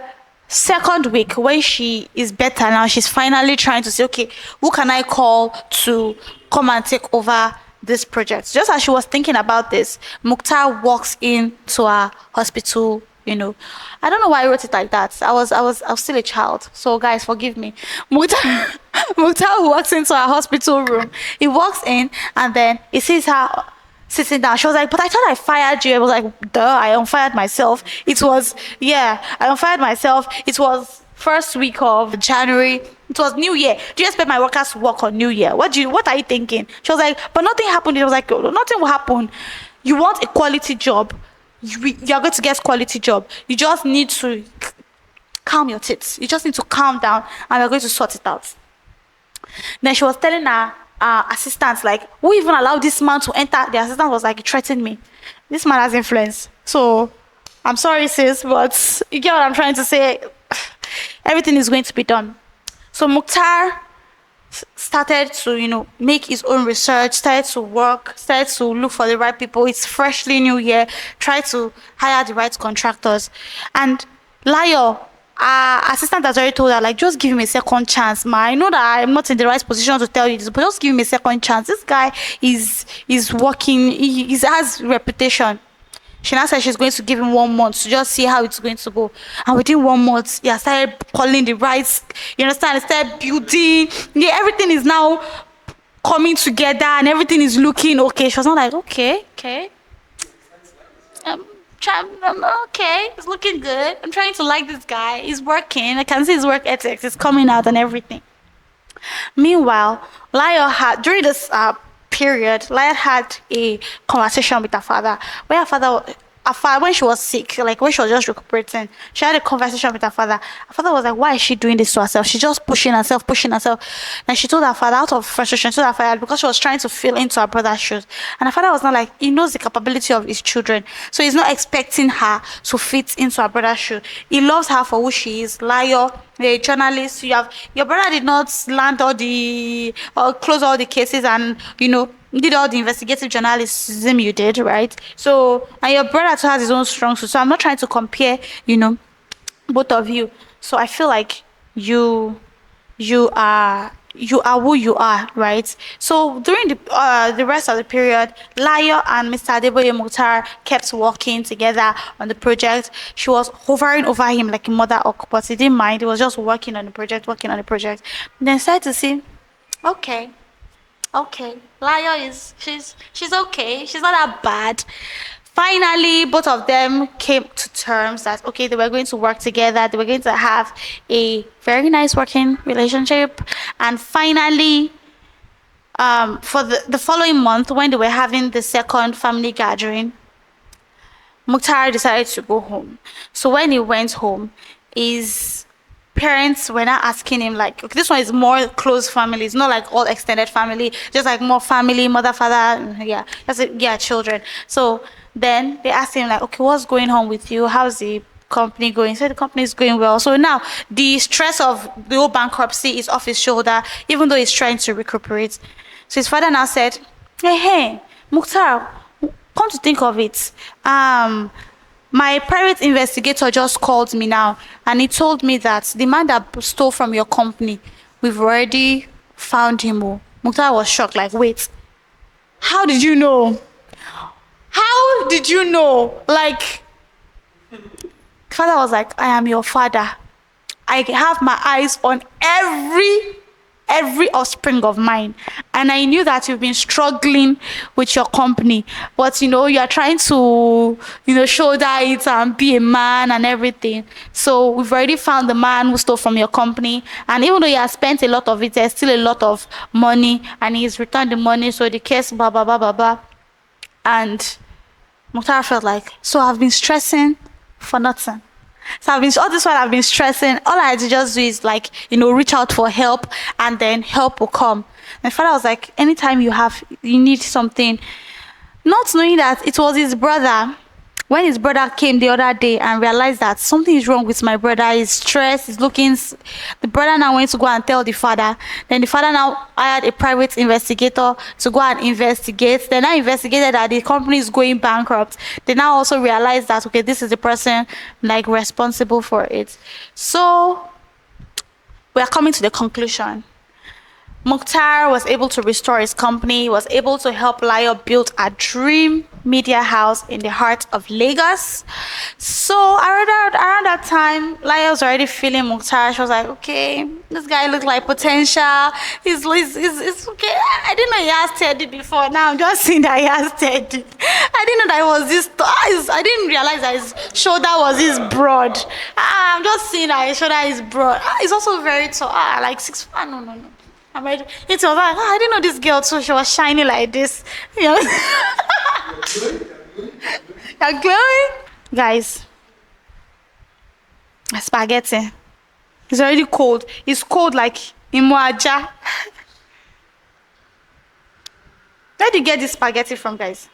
second week, when she is better now, she's finally trying to say, okay, who can I call to come and take over this project? Just as she was thinking about this, Mukhtar walks into her hospital. I don't know why I wrote it like that. I was still a child, so guys, forgive me. Mukhtar walks into her hospital room. He walks in, and then he sees her sitting down. She was like, but I thought I fired you. I was like, duh, I unfired myself. I unfired myself. It was first week of January. It was New Year. Do you expect my workers to work on New Year? What are you thinking? She was like, but nothing happened. It was like, nothing will happen. You want a quality job. You're going to get quality job. You just need to calm your tits. You just need to calm down, and we're going to sort it out. Then she was telling her assistants, like, who even allowed this man to enter? The assistant was like, he threatened me. This man has influence. So I'm sorry, sis, but you get what I'm trying to say. Everything is going to be done. So Mukhtar started to, make his own research, started to work, started to look for the right people. It's freshly New Year, try to hire the right contractors. And Layo, our assistant has already told her, like, just give him a second chance, ma. I know that I'm not in the right position to tell you this, but just give him a second chance. This guy is working, he has reputation. She now said she's going to give him 1 month to just see how it's going to go. And within 1 month, I started calling the rights. You understand? I started building. Yeah, everything is now coming together and everything is looking okay. She was not like, okay. Okay, it's looking good. I'm trying to like this guy. He's working. I can see his work ethics. It's coming out and everything. Meanwhile, Layo had, during this period, Layo had a conversation with her father, where her father, when she was sick, like when she was just recuperating, she had a conversation with her father. Her father was like, why is she doing this to herself? She's just pushing herself. And she told her father, out of frustration, she told her father, because she was trying to fill into her brother's shoes. And her father was not like, he knows the capability of his children, so he's not expecting her to fit into her brother's shoes. He loves her for who she is. Layo, a journalist, your brother did not land or close all the cases, and did all the investigative journalism you did, right? So, and your brother too has his own strong suit. So I'm not trying to compare, both of you. So I feel like you are who you are, right? So during the rest of the period, Layo and Mr. Adeboye Mukhtar kept working together on the project. She was hovering over him like a mother hawk, but he didn't mind. He was just working on the project. And then started to see, okay, Layo she's okay. She's not that bad. Finally, both of them came to terms that okay, they were going to work together, they were going to have a very nice working relationship. And finally, for the following month, when they were having the second family gathering, Mukhtar decided to go home. So when he went home, his parents were not asking him like, okay, this one is more close family. It's not like all extended family, just like more family, mother, father, yeah, children. So then they asked him like, okay, what's going on with you? How's the company going? He said the company is going well. So now the stress of the whole bankruptcy is off his shoulder, even though he's trying to recuperate. So his father now said, hey, Mukhtar, come to think of it, my private investigator just called me now, and he told me that the man that stole from your company, we've already found him. Oh. Mukhtar was shocked, like, wait, how did you know? How did you know? Like, father was like, I am your father. I have my eyes on every offspring of mine, and I knew that you've been struggling with your company, but you are trying to shoulder it and be a man and everything. So we've already found the man who stole from your company, and even though he has spent a lot of it, there's still a lot of money, and he's returned the money, so the case blah blah blah blah blah. And Mukhtar felt like, so I've been stressing for nothing. So all this while I've been stressing, all I had to just do is like, reach out for help, and then help will come. My father was like, anytime you need something, not knowing that it was his brother. When his brother came the other day and realized that something is wrong with my brother, he's stressed, he's looking, the brother now went to go and tell the father. Then the father now hired a private investigator to go and investigate. They now investigated that the company is going bankrupt. They now also realized that, okay, this is the person like responsible for it. So we are coming to the conclusion. Mukhtar was able to restore his company, was able to help Layo build a dream media house in the heart of Lagos. So around that time, Layo was already feeling Mukhtar. She was like, okay, this guy looks like potential. He's okay. I didn't know he has Teddy before. Now I'm just seeing that he has Teddy. I didn't know that it was this I didn't realize that his shoulder was this broad. I'm just seeing that his shoulder is broad. He's also very tall. Like 6'1". No. It was like, I didn't know this girl too. She was shiny like this. You're glowing? Guys, spaghetti. It's already cold. It's cold like Imoaja. Where did you get this spaghetti from, guys?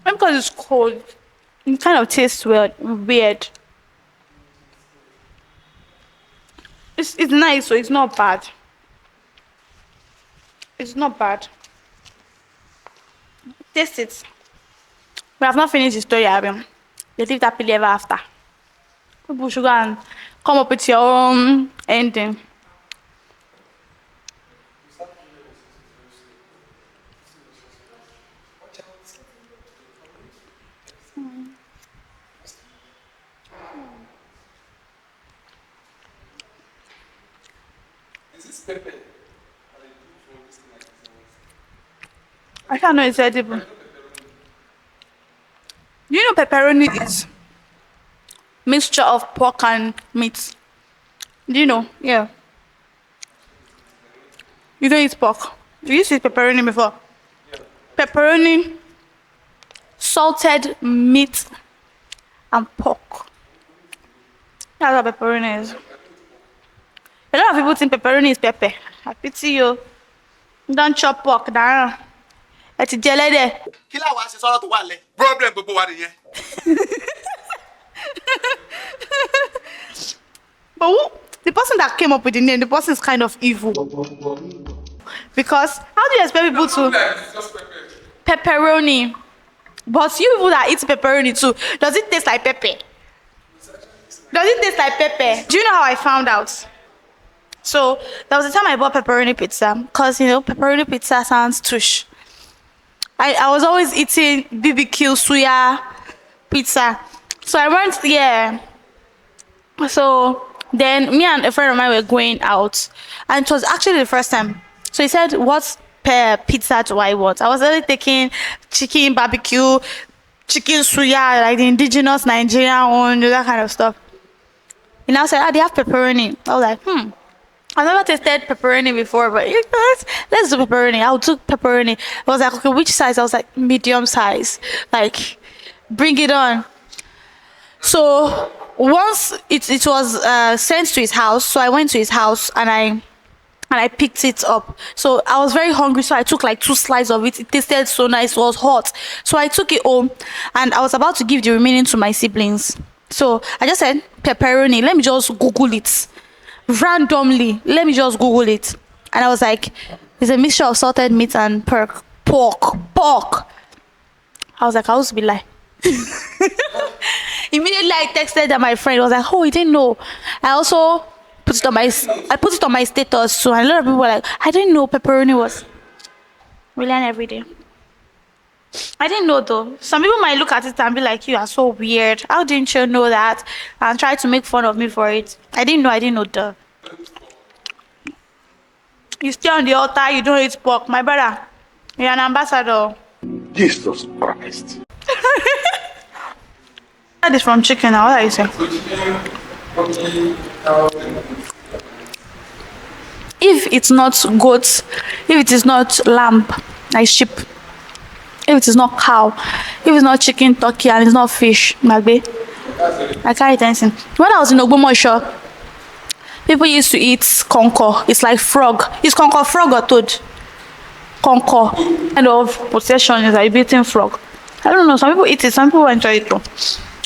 Because it's cold, it kind of tastes weird. It's nice, so it's not bad. It's not bad. Taste it. We have not finished the story, Abim. You leave that ever after. People should go and come up with your own ending. I can't know it's edible. You know pepperoni is mixture of pork and meat. Do you know? Yeah. You don't eat pork. You used to eat pepperoni before. Pepperoni, salted meat, and pork. That's what pepperoni is. A lot of people think pepperoni is pepper. I pity you. Don't chop pork down. It's jelly there. Kila wa ṣe sọ̀rọ̀ tó wà lẹ̀. Problem gbogbo wa nìyẹn. But the person that came up with the name, the person is kind of evil. Because how do you expect people to pepperoni? But you people that eat pepperoni too, does it taste like pepper? Does it taste like pepper? Do you know how I found out? So there was a time I bought pepperoni pizza, because pepperoni pizza sounds tush. I was always eating BBQ suya, pizza. So I went, yeah. So then me and a friend of mine were going out, and it was actually the first time. So he said, "What pizza do I want?" I was only taking chicken barbecue, chicken suya, like the indigenous Nigerian one, that kind of stuff. He now said, they have pepperoni. I was like, I've never tasted pepperoni before, but let's do pepperoni. I'll do pepperoni. I was like, okay, which size? I was like, medium size. Like, bring it on. So once it was sent to his house, so I went to his house and I picked it up. So I was very hungry, so I took like 2 slices of it. It tasted so nice. It was hot. So I took it home and I was about to give the remaining to my siblings. So I just said, pepperoni, let me just Google it. Randomly, let me just Google it. And I was like, it's a mixture of salted meat and pork. I was like, I was be like. Immediately I texted that my friend was like, oh, he didn't know. I also put it on my status too, and a lot of people were like, I didn't know pepperoni was. We learn every day. I didn't know though. Some people might look at it and be like, you are so weird. How didn't you know that? And try to make fun of me for it. I didn't know duh. You stay on the altar, you don't eat pork. My brother, you're an ambassador. Jesus Christ. That is from chicken now, what are you saying? If it's not goat, if it is not lamb, like sheep, if it is not cow, if it's not chicken, turkey, and it's not fish, Magbe, I can't eat anything. When I was in Ogbomoso, people used to eat conker. It's like frog. Is conker frog or toad? Conker. Kind of possession is like eating frog. I don't know. Some people eat it. Some people enjoy it too.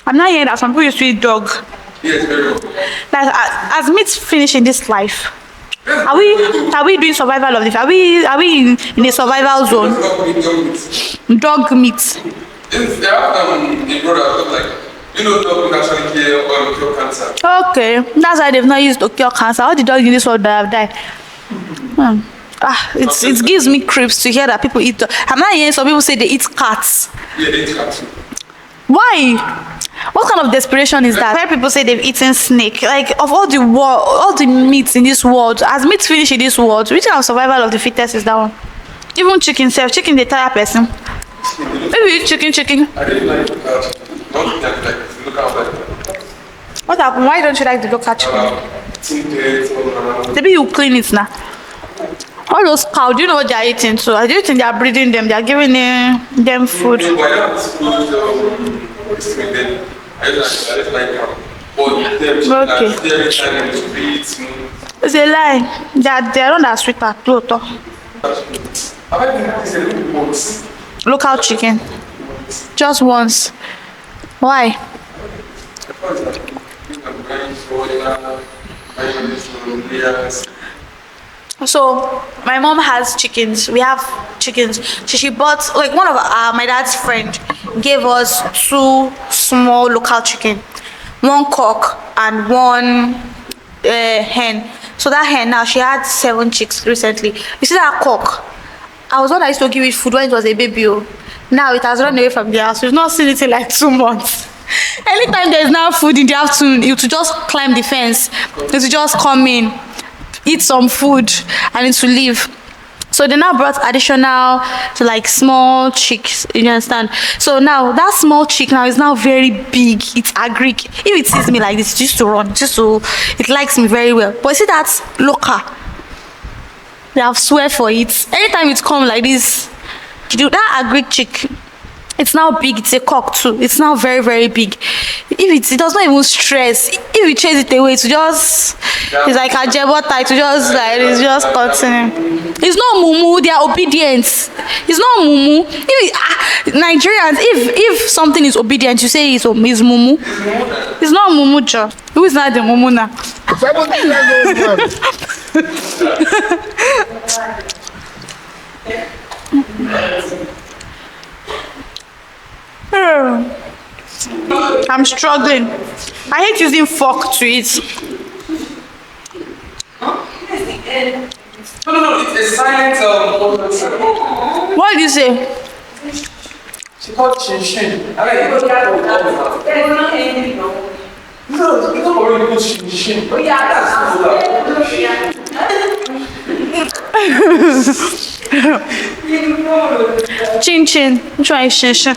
I'm not hearing that some people used to eat dog. Yes, very well. Like as meat finish in this life. Are we doing survival of the? Are we in a survival zone? Dog meat. There are a brother like, dog can actually cure cancer. Okay, that's why they've not used to cure cancer. All the dogs in this world that have died. It gives me creeps to hear that people eat. I'm not hearing some people say they eat cats. Yeah, they eat cats. Why? What kind of desperation is that? Why people say they've eaten snake? Like of all the meats in this world, as meat finish in this world, which kind of survival of the fittest is that one? Even chicken self, chicken the entire person. Maybe you eat chicken. I really like don't like local. What happened? Why don't you like the local chicken? Maybe you clean it now. All those cows, do you know what they're eating? So I do think they're breeding them, they're giving them food. Okay. It's a lie. They're not that sweet at all. Local chicken. Just once. Why? So my mom has chickens. We have chickens. She bought like one of my dad's friend gave us 2 small local chicken, 1 cock and 1 hen. So that hen now she had 7 chicks recently. You see that cock? I was one that used to give it food when it was a baby. Now it has run away from the house. We've not seen it in like 2 months. Anytime there's now food in the afternoon, it will just climb the fence. It will just come in, eat some food, and it will leave. So they now brought additional to like small chicks, you understand? So now that small chick now is now very big. It's agric. If it sees me like this, it used to run, it likes me very well. But you see that's local. They have swear for it. Anytime it comes like this, that agric chick, it's now big. It's a cock too. It's now very, very big. If it does not even stress. If you chase it away, it's like a Adeboye. It's just continuing. It's not mumu. They are obedient. It's not mumu. Nigerians, if something is obedient, you say it's mumu. It's not mumu, Joe. Who is not the mumu now? 17 years old. I'm struggling. I hate using fork to eat. No, it's a silent. What did you say? She called Chin Chin. I mean, you got no, you don't already put Chin Chin. Oh, yeah, that's Chin chin. Which one is chin chin?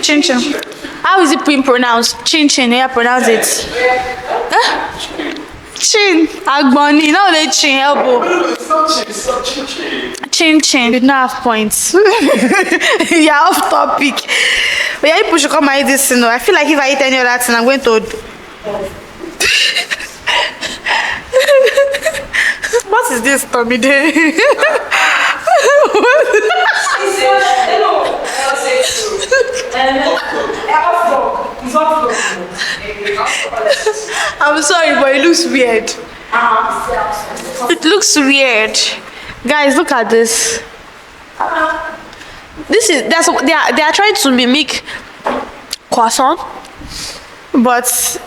Chin chin. How is it being pronounced? Chin chin. Yeah, pronounce it. Chin. Agboni. Now they chin elbow. It's not Chin, it's not Chin Chin. Chin chin. Did not have points. You're off topic. But yeah, people should come and eat this thing. I feel like if I eat any of that thing, I'm going to. What is this, Tommy Day? I'm sorry, but it looks weird. It looks weird. Guys, look at this. This is they are trying to mimic croissant, but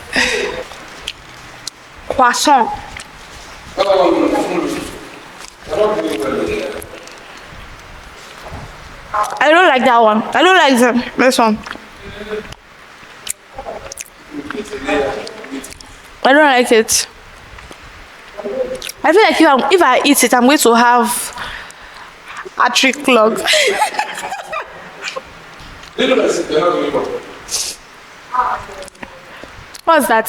croissant. I don't like that one. I don't like this one. I don't like it. I feel like if I eat it, I'm going to have a trick clog. What's that?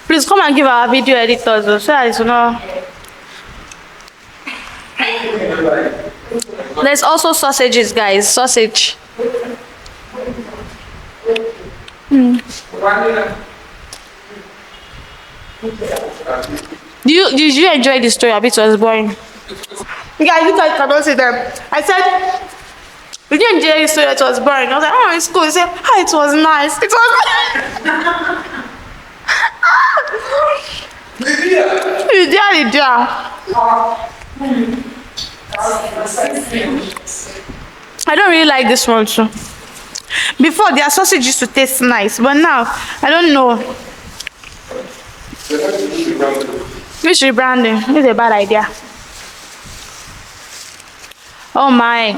Please come and give our video editors so that it's not. There's also sausages, guys. Sausage. Did you enjoy the story? A bit was boring. Guys, you guys cannot see them. I said, did you enjoy the story? It was boring. I was like, oh, it's cool. He said, oh, it was nice. It was. Lydia. I don't really like this one too. Before their sausage used to taste nice, but now I don't know. Which rebranding is a bad idea. Oh my.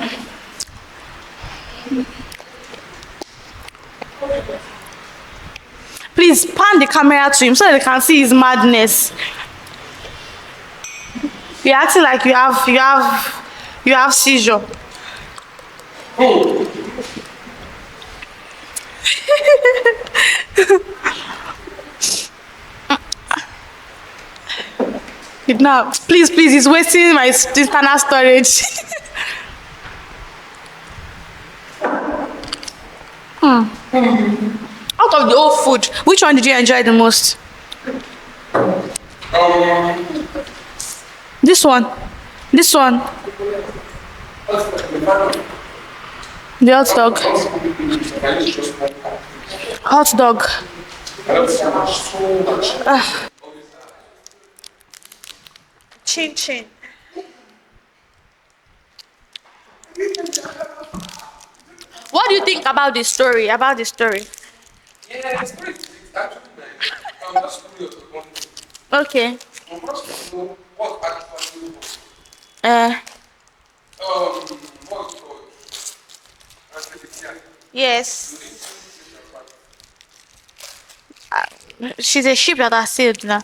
Please pan the camera to him so that they can see his madness. You're acting like you have seizure. Now, please, he's wasting my internal storage. Out of the whole food, which one did you enjoy the most? This one. The hot dog. Hot dog. Chin chin. What do you think about the story? Yeah, it's great. It's actually nice. I'm just curious of one thing. Okay. I want to know what actually was. What's called? Yes. She's a sheep that I saved now.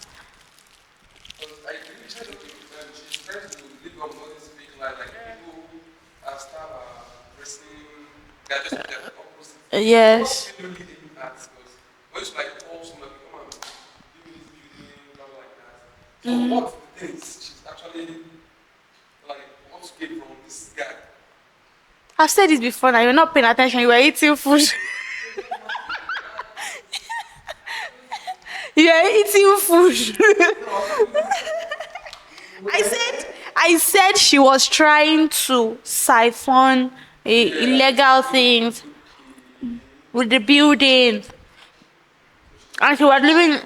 She's trying to live up all this big life, like people start wrestling, they're just their opposite. Yes. Not really aiming at, because when it's like call someone, come and give me this building, blah, blah, like that. So what things she's actually like wants to get from this guy? I've said this before now, you're not paying attention, you were eating food. You are eating food. I said she was trying to siphon illegal things with the building. And she was living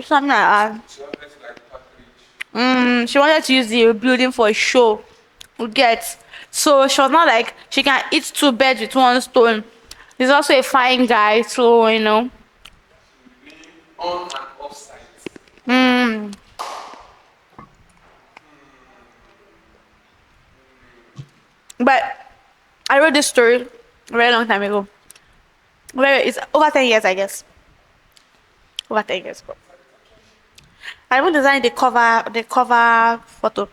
something like that. She wanted to like package. She wanted to use the building for a show. We get. So she was not like she can eat two birds with one stone. He's also a fine guy, so you know. On and off site. But I wrote this story a very long time ago. Where it's over 10 years, I guess. Over 10 years ago. I even designed the cover photo.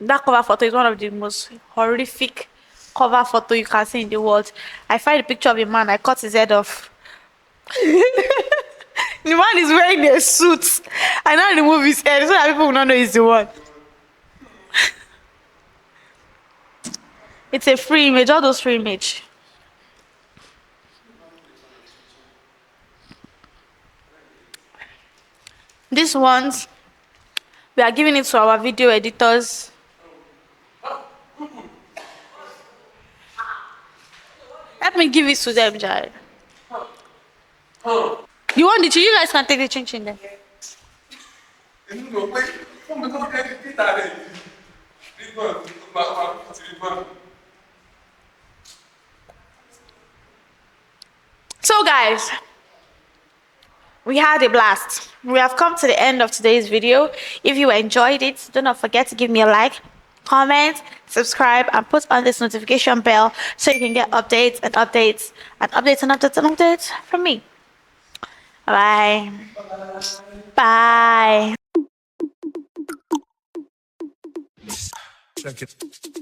That cover photo is one of the most horrific cover photo you can see in the world. I find a picture of a man, I cut his head off. The man is wearing a suit. I now remove his head so that people will not know he's the one. It's a free image, all those free image. These ones, we are giving it to our video editors. Let me give it to them, Jai. You want the chin? You guys can take the chin chin then. No, wait. Oh my God, get that in. This one. So, guys, we had a blast. We have come to the end of today's video. If you enjoyed it, do not forget to give me a like, comment, subscribe, and put on this notification bell so you can get updates and updates and updates and updates and updates from me. Bye. Bye. Check it.